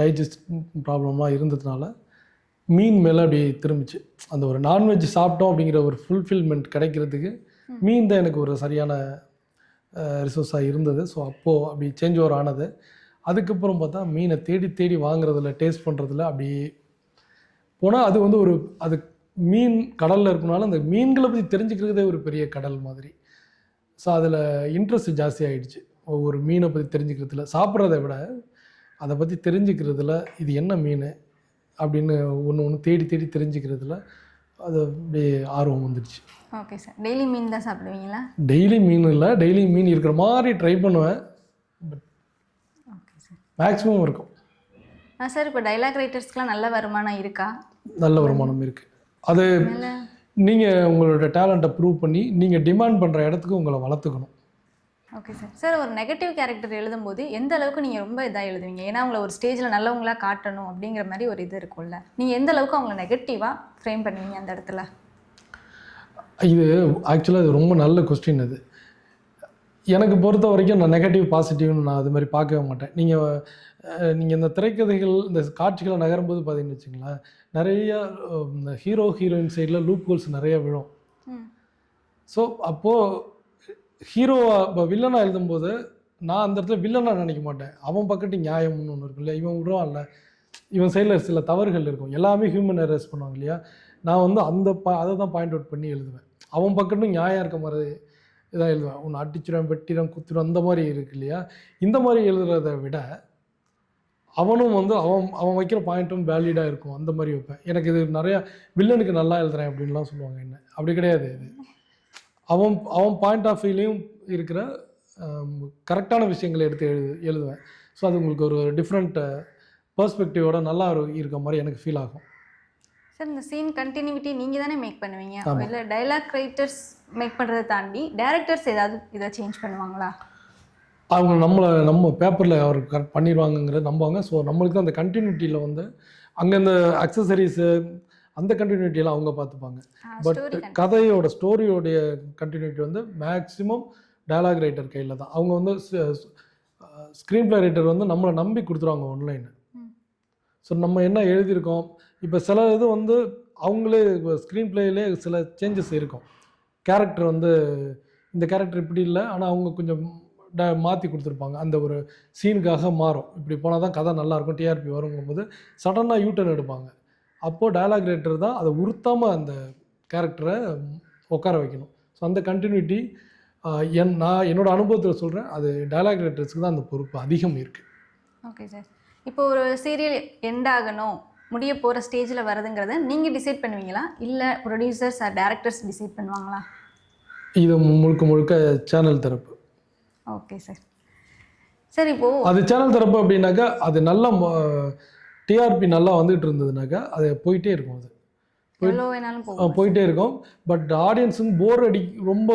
டைஜஸ்ட் ப்ராப்ளம்லாம் இருந்ததுனால மீன் மேலே அப்படி திரும்பிச்சு. அந்த ஒரு நான்வெஜ் சாப்பிட்டோம் அப்படிங்கிற ஒரு ஃபுல்ஃபில்மெண்ட் கிடைக்கிறதுக்கு மீன் தான் எனக்கு ஒரு சரியான ரிசோர்ஸாக இருந்தது. ஸோ அப்போது அப்படி சேஞ்ச் ஓவர் ஆனது. அதுக்கப்புறம் பார்த்தா மீனை தேடி வாங்குறதில்ல, டேஸ்ட் பண்ணுறதில்ல, அப்படியே போனால் அது வந்து அது மீன் கடலில் இருக்கனால அந்த மீன்களை பற்றி தெரிஞ்சுக்கிறதே ஒரு பெரிய கடல் மாதிரி. ஸோ அதில் இன்ட்ரெஸ்ட் ஜாஸ்தி ஆகிடுச்சு. ஒவ்வொரு மீனை பற்றி தெரிஞ்சுக்கிறதுல, சாப்பிட்றத விட அதை பற்றி தெரிஞ்சுக்கிறதுல, இது என்ன மீன் அப்படின்னு ஒன்று தேடி தேடி தெரிஞ்சுக்கிறதுல அது அப்படியே ஆர்வம் வந்துடுச்சு. Okay sir. டெய்லி மீன் தான் சாப்பிடுவீங்களா? டெய்லி மீன் இல்லை, டெய்லி மீன் இருக்கிற மாதிரி ட்ரை பண்ணுவேன். But okay sir. மேக்ஸிமம் இருக்கும். சார் இப்போ டைலாக் ரைட்டர்ஸ்க்குலாம் நல்ல வருமானம் இருக்கா? நல்ல வருமானம் இருக்குது. அது நீங்கள் உங்களோட டேலண்ட்டை ப்ரூவ் பண்ணி நீங்கள் டிமாண்ட் பண்ணுற இடத்துக்கு உங்களை வளர்த்துக்கணும். Okay sir. சார் ஒரு நெகட்டிவ் கேரக்டர் எழுதும்போது எந்த அளவுக்கு நீங்கள் ரொம்ப இதாக எழுதுவீங்க? ஏன்னா அவங்கள ஒரு ஸ்டேஜில் நல்லவங்களாக காட்டணும் அப்படிங்கிற மாதிரி ஒரு இது இருக்கும்ல, நீங்கள் எந்த அளவுக்கு அவங்கள நெகட்டிவாக ஃப்ரேம் பண்ணுவீங்க அந்த இடத்துல? இது ஆக்சுவலாக இது ரொம்ப நல்ல கொஸ்டின். அது எனக்கு பொறுத்த வரைக்கும் நான் நெகட்டிவ் பாசிட்டிவ்னு நான் அது மாதிரி பார்க்கவே மாட்டேன். நீங்கள் இந்த திரைக்கதைகள் இந்த காட்சிகளை நகரும்போது பார்த்தீங்கன்னு வச்சுங்களேன், நிறையா இந்த ஹீரோயின் சைடில் லூப் ஹோல்ஸ் நிறையா விழும். ஸோ அப்போது ஹீரோவா இப்போ வில்லனாக எழுதும்போது நான் அந்த இடத்துல வில்லனாக நினைக்க மாட்டேன். அவன் பக்கத்து நியாயம்னு ஒன்று இருக்கும் இல்லையா, இவன் விடுவான்ல, இவன் சைடில் சில தவறுகள் இருக்கும், எல்லாமே ஹியூமன் எரர்ஸ் பண்ணுவாங்க இல்லையா. நான் வந்து அதை தான் பாயிண்ட் அவுட் பண்ணி எழுதுவேன். அவன் பக்கத்தும் நியாயம் இருக்க மாதிரி இதான் எழுதுவேன். ஒன்று அடிச்சிடும், வெட்டிடும், குத்திடும், அந்த மாதிரி இருக்கு இல்லையா. இந்த மாதிரி எழுதுறதை விட அவனும் வந்து அவன் வைக்கிற பாயிண்ட்டும் வேலிடாக இருக்கும், அந்த மாதிரி வைப்பேன். எனக்கு இது நிறையா வில்லனுக்கு நல்லா எழுதுறேன் அப்படின்லாம் சொல்லுவாங்க. என்ன அப்படி கிடையாது. இது அவன் பாயிண்ட் ஆஃப் வியூலையும் இருக்கிற கரெக்டான விஷயங்களை எடுத்து எழுதுவேன். ஸோ அது உங்களுக்கு ஒரு டிஃப்ரெண்ட் பெர்ஸ்பெக்டிவோட நல்லா இருக்க மாதிரி எனக்கு ஃபீல் ஆகும். சார் இந்த சீன் கண்டினியூட்டி நீங்கள் தானே மேக் பண்ணுவீங்க, இல்லை டைலாக் ரைட்டர்ஸ் மேக் பண்ணுறதை தாண்டி டேரக்டர்ஸ் ஏதாவது இதை சேஞ்ச் பண்ணுவாங்களா? அவங்க நம்ம பேப்பரில் அவர் கரெக்ட் பண்ணிடுவாங்கங்கிறத நம்புவாங்க. ஸோ நம்மளுக்கு தான் அந்த கண்டினியூட்டியில் வந்து அங்கே இந்த அக்சசரிஸு அந்த கண்டினியூட்டியெல்லாம் அவங்க பார்த்துப்பாங்க. பட் கதையோட ஸ்டோரியோடைய கண்டினியூட்டி வந்து மேக்ஸிமம் டயலாக் ரைட்டர் கையில் தான். அவங்க வந்து ஸ்க்ரீன் பிளே ரைட்டர் வந்து நம்மளை நம்பி கொடுத்துருவாங்க ஆன்லைன். ஸோ நம்ம என்ன எழுதியிருக்கோம், இப்போ சில இது வந்து அவங்களே ஸ்க்ரீன் பிளேயிலே சில சேஞ்சஸ் இருக்கும். கேரக்டர் வந்து இந்த கேரக்டர் இப்படி இல்லை, ஆனால் அவங்க கொஞ்சம் மாற்றி கொடுத்துருப்பாங்க. அந்த ஒரு சீனுக்காக மாறும், இப்படி போனால் தான் கதை நல்லாயிருக்கும், டிஆர்பி வருங்கும்போது சடனாக யூட்டர்ன் எடுப்பாங்க. அப்போது டயலாக் ரைட்டர் தான் அதை உறுத்தாமல் அந்த கேரக்டரை உட்கார வைக்கணும். ஸோ அந்த கண்டினியூட்டி நான் என்னோடய அனுபவத்தில் சொல்கிறேன், அது டயலாக் ரைட்டர்ஸுக்கு தான் அந்த பொறுப்பு அதிகம் இருக்குது. Okay sir. இப்போ ஒரு சீரியல் எண்ட் ஆகணும், முடிய போகிற ஸ்டேஜில் வருதுங்கிறத நீங்கள் டிசைட் பண்ணுவீங்களா, இல்லை ப்ரொடியூசர்ஸ் ஆர் டேரக்டர்ஸ் டிசைட் பண்ணுவாங்களா? இது முழுக்க சேனல் தரப்பு. Okay sir. சார் இப்போது அது சேனல் தரப்பு அப்படின்னாக்கா அது நல்லா டிஆர்பி நல்லா வந்துகிட்டு இருந்ததுனாக்கா அது போயிட்டே இருக்கும். அது போயிட்டே இருக்கும். பட் ஆடியன்ஸ் வந்து போர் ரொம்ப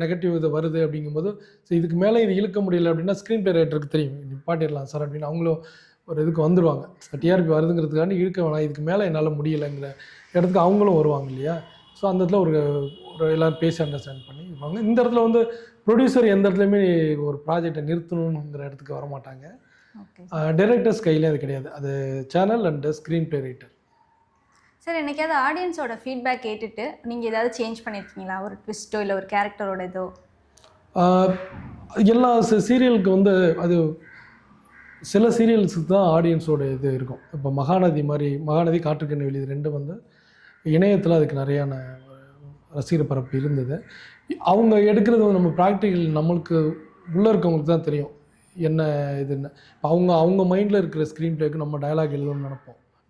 நெகட்டிவ் இது வருது அப்படிங்கும்போது, ஸோ இதுக்கு மேலே இது இழுக்க முடியல அப்படின்னா ஸ்க்ரீன் பிளே ரைட்டருக்கு தெரியும், நிப்பாட்டிடலாம் சார் அப்படின்னு அவங்களும் ஒரு இதுக்கு வந்துடுவாங்க. டிஆர்பி வருதுங்கிறதுக்காண்டி இழுக்க வேணாம், இதுக்கு மேலே என்னால் முடியலைங்கிற இடத்துக்கு அவங்களும் வருவாங்க இல்லையா. ஸோ அந்த இடத்துல ஒரு எல்லோரும் பேசி அண்டர்ஸ்டாண்ட் பண்ணி இருப்பாங்க. இந்த இடத்துல வந்து ப்ரொடியூசர் எந்த இடத்துலையுமே ஒரு ப்ராஜெக்டை நிறுத்தணுங்கிற இடத்துக்கு வர மாட்டாங்க. டைரக்டர்ஸ் கையிலே அது கிடையாது, அது channel and screen play writer. Sir என்னைக்காவது ஆடியன்ஸோட ஃபீட்பேக் கேட்டுட்டு நீங்கள் ஏதாவது சேஞ்ச் பண்ணியிருக்கீங்களா, ஒரு ட்விஸ்ட்டோ இல்லை ஒரு கேரக்டரோட இதோ? எல்லா சீரியலுக்கு வந்து அது சில சீரியல்ஸுக்கு தான் ஆடியன்ஸோட இது இருக்கும். இப்போ மகாநதி காற்றுக்கண்ணி வெளி ரெண்டும் வந்து இணையத்தில் அதுக்கு நிறையான ரசிகர் பரப்பு இருந்தது. அவங்க எடுக்கிறது வந்து நம்ம ப்ராக்டிக்கல் நம்மளுக்கு உள்ளே இருக்கவங்களுக்கு தான் தெரியும் என்ன இதுன்னு. அவங்க மைண்டில் இருக்கிற ஸ்க்ரீன் பிளேக்கு நம்ம டயலாக் எழுதணும்னு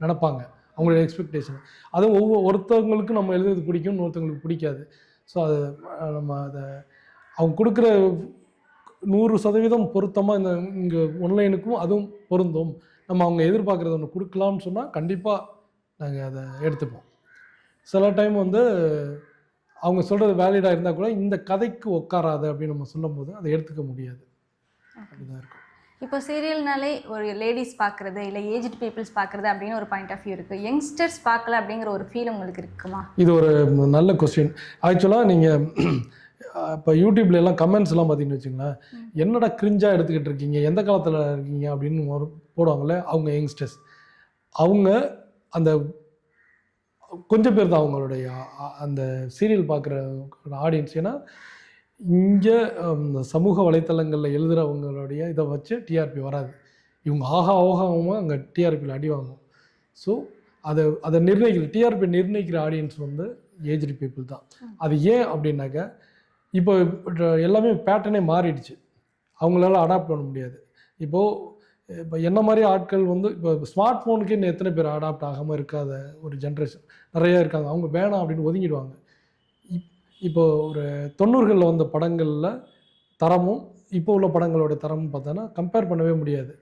நினைப்பாங்க, அவங்களோட எக்ஸ்பெக்டேஷன். அதுவும் ஒருத்தவங்களுக்கும் நம்ம எழுதுறது பிடிக்கும், ஒருத்தவங்களுக்கு பிடிக்காது. ஸோ அது நம்ம அதை அவங்க கொடுக்குற 100% பொருத்தமாக இங்கே ஒன்லைனுக்கும் அதுவும் பொருந்தும், நம்ம அவங்க எதிர்பார்க்குறது ஒன்று கொடுக்கலாம்னு சொன்னால் கண்டிப்பாக நாங்கள் அதை எடுத்துப்போம். சில டைம் வந்து அவங்க சொல்கிறது வேலிடாக இருந்தால் கூட இந்த கதைக்கு உட்காராது அப்படின்னு நம்ம சொல்லும்போது அதை எடுத்துக்க முடியாது, அப்படிதான் இருக்கும். இப்போ சீரியல்னாலே ஒரு லேடிஸ் பார்க்குறது இல்லை ஏஜ்டு பீப்புள்ஸ் பார்க்குறது அப்படின்னு ஒரு பாயிண்ட் ஆஃப் வியூ இருக்குது. யங்ஸ்டர்ஸ் பார்க்கல அப்படிங்கிற ஒரு ஃபீல் உங்களுக்கு இருக்குமா? இது ஒரு நல்ல கொஸ்டின். ஆக்சுவலாக நீங்கள் இப்போ யூடியூப்லாம் கமெண்ட்ஸ்லாம் பார்த்தீங்கன்னு வச்சுங்களேன், என்னடா கிரிஞ்சாக எடுத்துக்கிட்டு இருக்கீங்க, எந்த காலத்தில் இருக்கீங்க அப்படின்னு போடுவாங்கள்ல அவங்க யங்ஸ்டர்ஸ். அவங்க அந்த கொஞ்சம் பேர் தான் அவங்களுடைய அந்த சீரியல் பார்க்குற ஆடியன்ஸ். ஏன்னா இங்கே சமூக வலைத்தளங்களில் எழுதுகிறவங்களுடைய இதை வச்சு டிஆர்பி வராது. இவங்க ஆகாமல் அங்கே டிஆர்பியில் அடி வாங்கும். ஸோ அதை நிர்ணயிக்கிற டிஆர்பி நிர்ணயிக்கிற ஆடியன்ஸ் வந்து ஏஜ்டு பீப்புள் தான். அது ஏன் அப்படின்னாக்க இப்போ எல்லாமே பேட்டர்னே மாறிடுச்சு, அவங்களால அடாப்ட் பண்ண முடியாது. இப்போ என்ன மாதிரி ஆட்கள் வந்து இப்போ ஸ்மார்ட் ஃபோனுக்கு இன்னும் எத்தனை பேர் அடாப்ட் ஆகாமல் இருக்காத ஒரு ஜென்ரேஷன் நிறையா இருக்காங்க. அவங்க வேணாம் அப்படின்னு ஒதுங்கிடுவாங்க. இப்போ ஒரு 90களில் வந்த படங்களில் தரமும் இப்போ உள்ள படங்களோட தரமும் பார்த்தோன்னா கம்பேர் பண்ணவே முடியாது.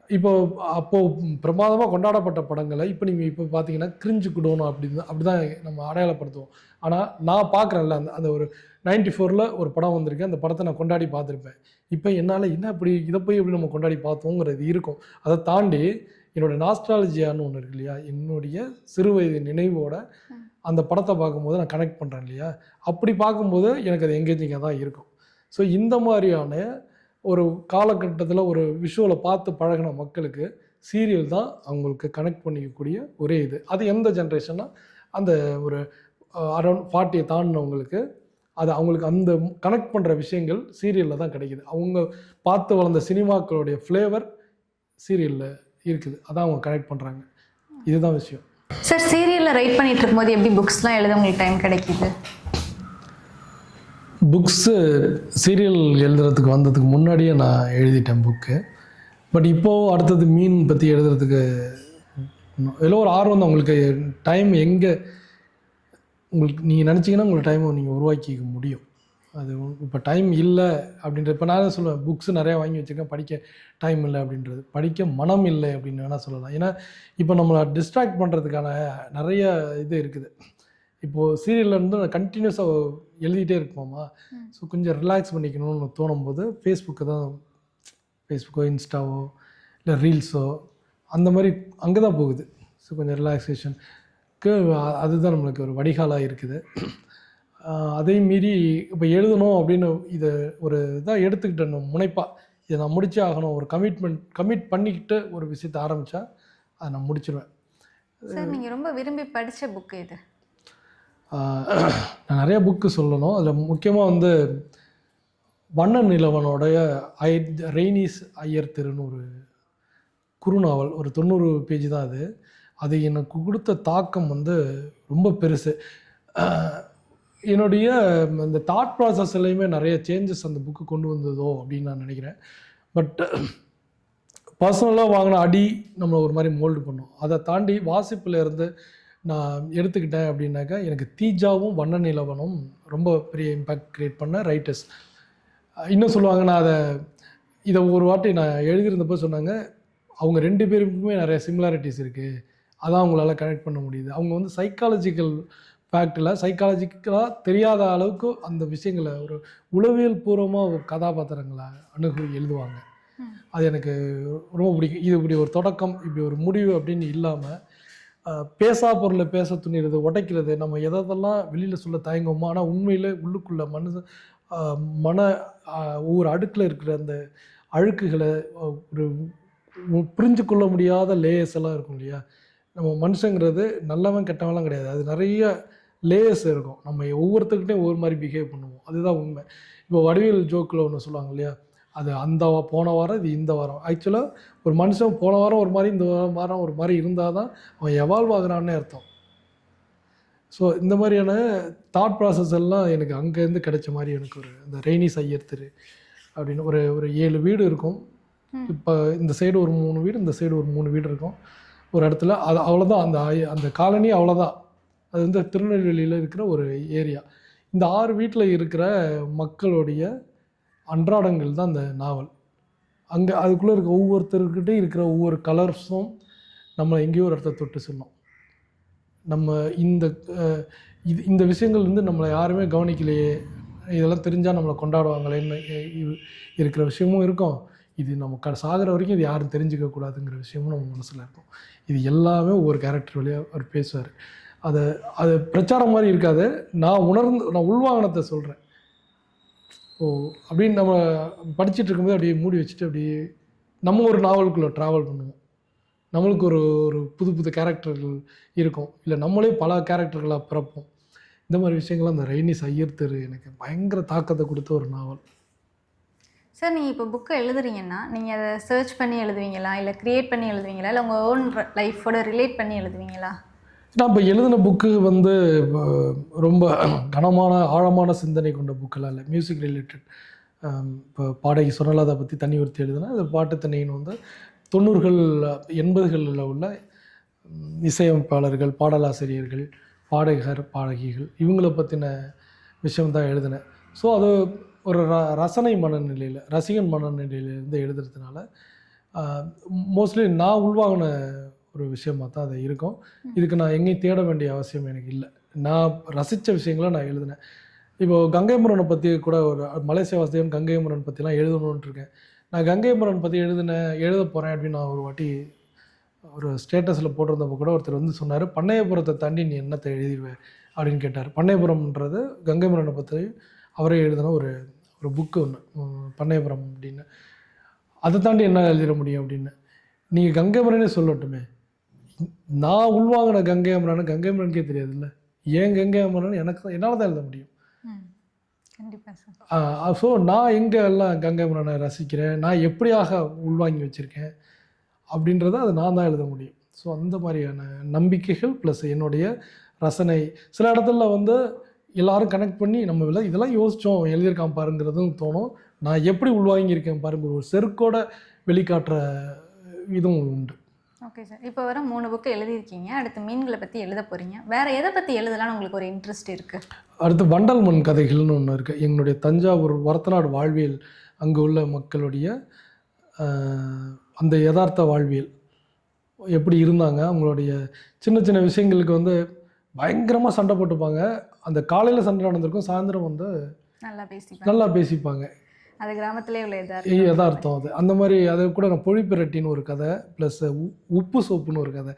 இப்போ அப்போது பிரமாதமாக கொண்டாடப்பட்ட படங்களை இப்போ நீங்கள் இப்போ பார்த்தீங்கன்னா கிரிஞ்சு குடோணும் அப்படி தான் நம்ம அடையாளப்படுத்துவோம். ஆனால் நான் பார்க்குறேன்ல அந்த ஒரு 94ல் ஒரு படம் வந்திருக்கு, அந்த படத்தை நான் கொண்டாடி பார்த்துருப்பேன். இப்போ என்னால் என்ன இப்படி இதை போய் எப்படி நம்ம கொண்டாடி பார்த்தோங்கிறது இருக்கும். அதை தாண்டி என்னோடய நாஸ்டாலஜியான்னு ஒன்று இருக்கு இல்லையா, என்னுடைய சிறு வயது நினைவோட அந்த படத்தை பார்க்கும்போது நான் கனெக்ட் பண்ணுறேன் இல்லையா, அப்படி பார்க்கும்போது எனக்கு அது எங்கேஜிங்காக தான் இருக்கும். ஸோ இந்த மாதிரியான ஒரு காலகட்டத்தில் ஒரு விஷுவலை பார்த்து பழகின மக்களுக்கு சீரியல் தான் அவங்களுக்கு கனெக்ட் பண்ணிக்கக்கூடிய ஒரே இது. அது எந்த ஜென்ரேஷன்னா அந்த ஒரு அரௌண்ட் 40 தாண்டினவங்களுக்கு அது அவங்களுக்கு அந்த கனெக்ட் பண்ணுற விஷயங்கள் சீரியலில் தான் கிடைக்குது. அவங்க பார்த்து வளர்ந்த சினிமாக்களுடைய ஃப்ளேவர் சீரியலில் இருக்குது, அதான் அவங்க கனெக்ட் பண்ணுறாங்க. இதுதான் விஷயம். சார், சீரியலில் ரைட் பண்ணிட்டு இருக்கும்போது எப்படி புக்ஸ்லாம் எழுத உங்களுக்கு டைம் கிடைக்கிது? புக்ஸு சீரியல் எழுதுறதுக்கு வந்ததுக்கு முன்னாடியே நான் எழுதிட்டேன் புக்கு. பட் இப்போது அடுத்தது மீன் பற்றி எழுதுறதுக்கு எல்லாம் ஒரு ஆர்வம் தான். உங்களுக்கு டைம் எங்கே உங்களுக்கு நீங்கள் நினச்சிங்கன்னா உங்களுக்கு டைமை நீங்கள் உருவாக்கிக்க முடியும். அது இப்போ டைம் இல்லை அப்படின்ற இப்போ நான் சொல்லுவேன், புக்ஸு நிறையா வாங்கி வச்சுருக்கேன், படிக்க டைம் இல்லை அப்படின்றது. படிக்க மனம் இல்லை அப்படின்னு வேணால் சொல்லலாம். ஏன்னா இப்போ நம்மளை டிஸ்ட்ராக்ட் பண்ணுறதுக்கான நிறைய இது இருக்குது. இப்போது சீரியலில் இருந்து நான் கண்டினியூஸாக எழுதிட்டே இருப்போமா, ஸோ கொஞ்சம் ரிலாக்ஸ் பண்ணிக்கணும்னு தோணும் போது ஃபேஸ்புக்கோ இன்ஸ்டாவோ இல்லை ரீல்ஸோ அந்த மாதிரி அங்கே தான் போகுது. ஸோ கொஞ்சம் ரிலாக்ஸேஷனுக்கு அதுதான் நம்மளுக்கு ஒரு வடிகாலாக இருக்குது. அதே மீறி இப்போ எழுதணும் அப்படின்னு இதை ஒரு இதாக எடுத்துக்கிட்டேன் முனைப்பாக, இதை நான் முடிச்சே ஆகணும், ஒரு கமிட் பண்ணிக்கிட்டு ஒரு விஷயத்தை ஆரம்பித்தா அதை நான் முடிச்சிடுவேன். சார், நீங்கள் ரொம்ப விரும்பி படித்த புக்கு இது? நான் நிறையா புக்கு சொல்லணும். அதில் முக்கியமாக வந்து வண்ணன் நிலவனோடைய ரெய்னீஸ் ஐயர் தெருன்னு ஒரு குறுநாவல், ஒரு 90 பேஜ் தான் அது. அது எனக்கு கொடுத்த தாக்கம் வந்து ரொம்ப பெருசு. என்னுடைய இந்த தாட் ப்ராசஸ்லையுமே நிறைய சேஞ்சஸ் அந்த புக்கு கொண்டு வந்ததோ அப்படின்னு நான் நினைக்கிறேன். பட் பர்சனலாக வாங்கின அடி நம்மளை ஒரு மாதிரி மோல்டு பண்ணும். அதை தாண்டி வாசிப்பில் இருந்து நான் எடுத்துக்கிட்டேன் அப்படின்னாக்கா, எனக்கு தீஜாவும் வண்ண நிலவனும் ரொம்ப பெரிய இம்பேக்ட் க்ரியேட் பண்ண ரைட்டர்ஸ். இன்னும் சொல்லுவாங்க, நான் இதை ஒரு வாட்டி நான் எழுதியிருந்தப்போ சொன்னாங்க, அவங்க 2 பேருக்குமே நிறைய சிமிலாரிட்டிஸ் இருக்குது, அதான் அவங்களால கனெக்ட் பண்ண முடியுது. அவங்க வந்து சைக்காலஜிக்கல் ஃபேக்டில் சைக்காலஜிக்கலாக தெரியாத அளவுக்கு அந்த விஷயங்களை ஒரு உளவியல் பூர்வமாக கதாபாத்திரங்களை அணுகு எழுதுவாங்க. அது எனக்கு ரொம்ப பிடிக்கும். இது இப்படி ஒரு தொடக்கம், இப்படி ஒரு முடிவு அப்படின்னு இல்லாமல் பேசா பொருளை பேச துணிறது, உடைக்கிறது, நம்ம எதெல்லாம் வெளியில் சொல்ல தயங்குவோமோ ஆனால் உண்மையில் உள்ளுக்குள்ள மன ஒவ்வொரு அடுக்கில் இருக்கிற அந்த அழுக்குகளை ஒரு புரிஞ்சு கொள்ள முடியாத லேயர்ஸ் எல்லாம் இருக்கும் இல்லையா. நம்ம மனுஷங்கிறது நல்லவன் கெட்டவன்லாம் கிடையாது, அது நிறைய லேயர்ஸ் இருக்கும். நம்ம ஒவ்வொருத்தருக்கிட்டையும் ஒவ்வொரு மாதிரி பிஹேவ் பண்ணுவோம், அதுதான் உண்மை. இப்போ வடிவேல் ஜோக்கில் ஒன்று சொல்லுவாங்க இல்லையா, அது அந்த போன வாரம் இது இந்த வாரம். ஆக்சுவலாக ஒரு மனுஷன் போன வாரம் ஒரு மாதிரி இந்த வாரம் ஒரு மாதிரி இருந்தால் தான் அவன் எவால்வ் ஆகுறான்னு அர்த்தம். ஸோ இந்த மாதிரியான தாட் ப்ராசஸ் எல்லாம் எனக்கு அங்கேருந்து கிடைச்ச மாதிரி எனக்கு ஒரு இந்த ரெய்னீஸ் ஐயர் தெரு அப்படின்னு ஒரு 7 வீடு இருக்கும். இப்போ இந்த சைடு ஒரு 3 வீடு, இந்த சைடு ஒரு 3 வீடு இருக்கும் ஒரு இடத்துல. அது அவ்வளோதான், அந்த காலனி அவ்வளோதான். அது வந்து திருநெல்வேலியில் இருக்கிற ஒரு ஏரியா. இந்த 6 வீட்டில் இருக்கிற மக்களுடைய அன்றாடங்கள் தான் அந்த நாவல். அங்கே அதுக்குள்ளே இருக்க ஒவ்வொருத்தருக்கிட்டே இருக்கிற ஒவ்வொரு கலர்ஸும் நம்மளை எங்கேயோ ஒரு இடத்த தொட்டு செல்லும். நம்ம இந்த விஷயங்கள் வந்து நம்மளை யாருமே கவனிக்கலையே, இதெல்லாம் தெரிஞ்சால் நம்மளை கொண்டாடுவாங்களேன்னு இருக்கிற விஷயமும் இருக்கும். இது நம்ம சாகிற வரைக்கும் இது யாரும் தெரிஞ்சிக்கக்கூடாதுங்கிற விஷயமும் நம்ம மனசில் இருக்கும். இது எல்லாமே ஒவ்வொரு கேரக்டர் வழியாக அவர் பேசுவார். அது பிரச்சாரம் மாதிரி இருக்காது, நான் உள்வாங்கினத்தை சொல்கிறேன். அப்படின்னு நம்ம படிச்சுட்டு இருக்கும்போது அப்படியே மூடி வச்சுட்டு அப்படியே நம்ம ஒரு நாவலுக்குள்ளே ட்ராவல் பண்ணுவோம். நம்மளுக்கு ஒரு புது கேரக்டர்கள் இருக்கும், இல்லை நம்மளே பல கேரக்டர்களாக பிறப்போம். இந்த மாதிரி விஷயங்கள்லாம் அந்த ரெய்னீஸ் ஐயர் தெரு எனக்கு பயங்கர தாக்கத்தை கொடுத்த ஒரு நாவல். சார் நீங்கள் இப்போ புக்கை எழுதுறீங்கன்னா நீங்கள் அதை சர்ச் பண்ணி எழுதுவீங்களா, இல்லை க்ரியேட் பண்ணி எழுதுவீங்களா, இல்லை உங்கள் ஓன் லைஃபோட ரிலேட் பண்ணி எழுதுவீங்களா? நான் இப்போ எழுதின புக்கு வந்து ரொம்ப கனமான ஆழமான சிந்தனை கொண்ட புக்கெல்லாம் இல்லை, மியூசிக் ரிலேட்டட். இப்போ பாடகி சுரலதா பற்றி தண்ணி ஊற்றி எழுதுனா அது பாட்டு தண்ணின்னு வந்து 90கள் 80களில் உள்ள இசையமைப்பாளர்கள், பாடலாசிரியர்கள், பாடகர், பாடகிகள் இவங்களை பற்றின விஷயம்தான் எழுதினேன். ஸோ அது ஒரு ரசனை மனநிலையில், ரசிகன் மனநிலையிலேருந்து எழுதுறதுனால மோஸ்ட்லி நான் உள்வாங்கின ஒரு விஷயமாக தான் அது இருக்கும். இதுக்கு நான் எங்கேயும் தேட வேண்டிய அவசியம் எனக்கு இல்லை. நான் ரசித்த விஷயங்களை நான் எழுதினேன். இப்போது கங்கை அமரனை பற்றி கூட ஒரு மலேசியா வாசுதேவன் கங்கை அமரன் பற்றிலாம் எழுதணுன்ட்டு இருக்கேன். நான் கங்கை அமரன் பற்றி எழுத போகிறேன் அப்படின்னு நான் ஒரு வாட்டி ஒரு ஸ்டேட்டஸில் போட்டிருந்தப்போ கூட ஒருத்தர் வந்து சொன்னார், பண்ணையபுரத்தை தாண்டி நீ என்னத்தை எழுதிடுவேன் அப்படின்னு கேட்டார். பண்ணையபுரம்ன்றது கங்கை அமரனை பற்றி அவரே எழுதின ஒரு புக்கு ஒன்று, பண்ணையபுரம் அப்படின்னு. அதை தாண்டி என்ன எழுதிட முடியும் அப்படின்னு. நீங்கள் கங்கை அமரனே சொல்லட்டுமே, நான் உள்வாங்கின கங்கை அமரன் கங்கை அமரனுக்கே தெரியாதுல்ல, ஏன் கங்கை அமரன் எனக்கு என்னால் தான் எழுத முடியும். கண்டிப்பாக சார். ஸோ நான் எங்கே எல்லாம் கங்கை அமரனை ரசிக்கிறேன், நான் எப்படியாக உள்வாங்கி வச்சுருக்கேன் அப்படின்றத அது நான் தான் எழுத முடியும். ஸோ அந்த மாதிரியான நம்பிக்கைகள் ப்ளஸ் என்னுடைய ரசனை. சில இடத்துல வந்து எல்லாரும் கனெக்ட் பண்ணி நம்ம இதெல்லாம் யோசித்தோம் எழுதியிருக்கான் பாருங்கிறதும் தோணும். நான் எப்படி உள்வாங்கியிருக்கேன் பாருங்க, ஒரு செருக்கோட வெளிக்காட்டுற இதுவும் உண்டு. Okay sir. இப்போ வர 3 புக்கு எழுதியிருக்கீங்க, அடுத்து மீன்களை பற்றி எழுத போகிறீங்க. வேறு எதை பற்றி எழுதலான்னு உங்களுக்கு ஒரு இன்ட்ரெஸ்ட் இருக்குது? அடுத்து வண்டல் மண் கதைகள்னு ஒன்று இருக்குது. எங்களுடைய தஞ்சாவூர் வரத்தநாடு வாழ்வியல், அங்கே உள்ள மக்களுடைய அந்த யதார்த்த வாழ்வியல் எப்படி இருந்தாங்க, அவங்களுடைய சின்ன சின்ன விஷயங்களுக்கு வந்து பயங்கரமாக சண்டை போட்டுப்பாங்க. அந்த காலையில் சண்டை நடந்திருக்கும், சாயந்தரம் வந்து நல்லா பேசிப்பாங்க. அது கிராமத்திலே உள்ள யதார்த்தம் அது. அந்த மாதிரி அதை கூட நான் பொழிப்பிரட்டின்னு ஒரு கதை, ப்ளஸ் உப்பு சோப்புன்னு ஒரு கதை,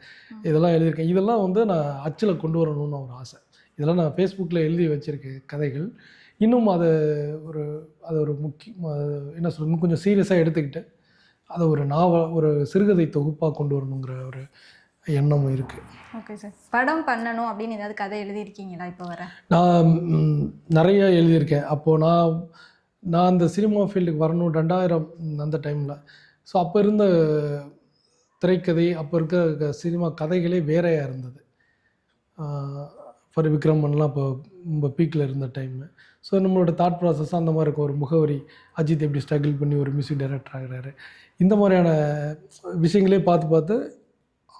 இதெல்லாம் எழுதியிருக்கேன். இதெல்லாம் வந்து நான் அச்சில் கொண்டு வரணும்னு ஒரு ஆசை. இதெல்லாம் நான் ஃபேஸ்புக்கில் எழுதி வச்சுருக்கேன் கதைகள். இன்னும் அதை ஒரு என்ன சொல்ல, கொஞ்சம் சீரியஸாக எடுத்துக்கிட்டு அதை ஒரு சிறுகதை தொகுப்பாக கொண்டு வரணுங்கிற ஒரு எண்ணமும் இருக்குது. Okay sir. படம் பண்ணணும் அப்படின்னு ஏதாவது கதை எழுதியிருக்கீங்களா? இப்போ வர நான் நிறைய எழுதியிருக்கேன். அப்போது நான் அந்த சினிமா ஃபீல்டுக்கு வரணும் 2000 அந்த டைமில். ஸோ அப்போ இருந்த திரைக்கதை, அப்போ இருக்க சினிமா கதைகளே வேறையாக இருந்தது. ஃபார் விக்ரமன்லாம் இப்போ ரொம்ப பீக்கில் இருந்த டைமு. ஸோ நம்மளோட தாட் ப்ராசஸ் அந்த மாதிரி இருக்கும். ஒரு முகவரி, அஜித் எப்படி ஸ்ட்ரகிள் பண்ணி ஒரு மியூசிக் டைரக்டர் ஆகிறாரு, இந்த மாதிரியான விஷயங்களே பார்த்து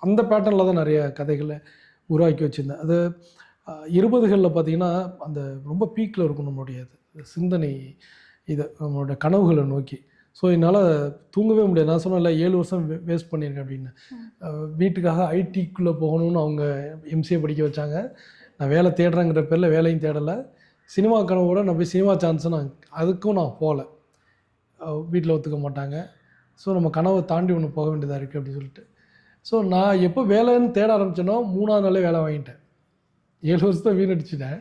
அந்த பேட்டர்னில் தான் நிறைய கதைகளை உருவாக்கி வச்சுருந்தேன். அது 20களில் பார்த்திங்கன்னா அந்த ரொம்ப பீக்கில் இருக்கும் நம்மளுடைய சிந்தனை, இது நம்மளோட கனவுகளை நோக்கி. ஸோ என்னால் தூங்கவே முடியாது. நான் சொன்னேன்ல 7 வருஷம் வேஸ்ட் பண்ணியிருக்கேன் அப்படின்னு. வீட்டுக்காக ஐடிக்குள்ளே போகணும்னு அவங்க எம்சிஏ படிக்க வச்சாங்க. நான் வேலை தேடுறேங்கிற பேரில் வேலையும் தேடலை. சினிமா கனவோட நான் போய் சினிமா சான்ஸும் அதுக்கும் நான் போகலை. வீட்டில் ஒத்துக்க மாட்டாங்க. ஸோ நம்ம கனவை தாண்டி ஒன்று போக வேண்டியதாக இருக்குது அப்படின்னு சொல்லிட்டு. ஸோ நான் எப்போ வேலைன்னு தேட ஆரம்பித்தேனோ 3ஆவது நாளே வேலை வாங்கிட்டேன். 7 வருஷத்தை வீணடிச்சிட்டேன்.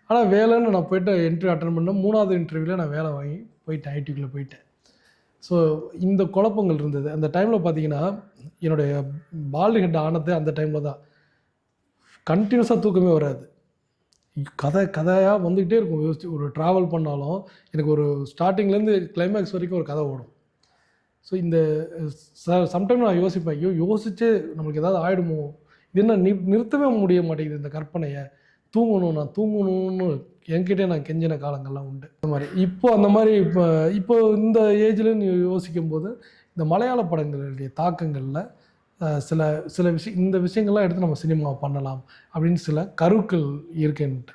ஆனால் வேலைன்னு நான் போய்ட்டு இன்டர்வியூ அட்டன் பண்ணேன். 3ஆவது இன்டர்வியூவில் நான் வேலை வாங்கி போயிட்டேன், ஐடிக்குள்ளே போயிட்டேன். ஸோ இந்த குழப்பங்கள் இருந்தது. அந்த டைமில் பார்த்தீங்கன்னா என்னுடைய பால்டு ஹெட் ஆனது அந்த டைமில் தான். கண்டினியூஸாக தூக்கமே வராது. கதையாக வந்துக்கிட்டே இருக்கும். ஒரு ட்ராவல் பண்ணாலும் எனக்கு ஒரு ஸ்டார்டிங்லேருந்து கிளைமேக்ஸ் வரைக்கும் ஒரு கதை ஓடும். ஸோ இந்த சம்டைம் நான் யோசிப்பேன், யோசிச்சே நம்மளுக்கு ஏதாவது ஆகிடுமோ, இது என்ன நிறுத்தவே முடிய மாட்டேங்குது இந்த கற்பனையை. நான் தூங்கணும்னு என்கிட்டே நான் கெஞ்சின காலங்கள்லாம் உண்டு. அந்த மாதிரி அந்த மாதிரி இப்போ இந்த ஏஜில் யோசிக்கும் போது இந்த மலையாள படங்களுடைய தாக்கங்களில் சில இந்த விஷயங்கள்லாம் எடுத்து நம்ம சினிமா பண்ணலாம் அப்படின்னு சில கருக்கள் இருக்குன்ட்டு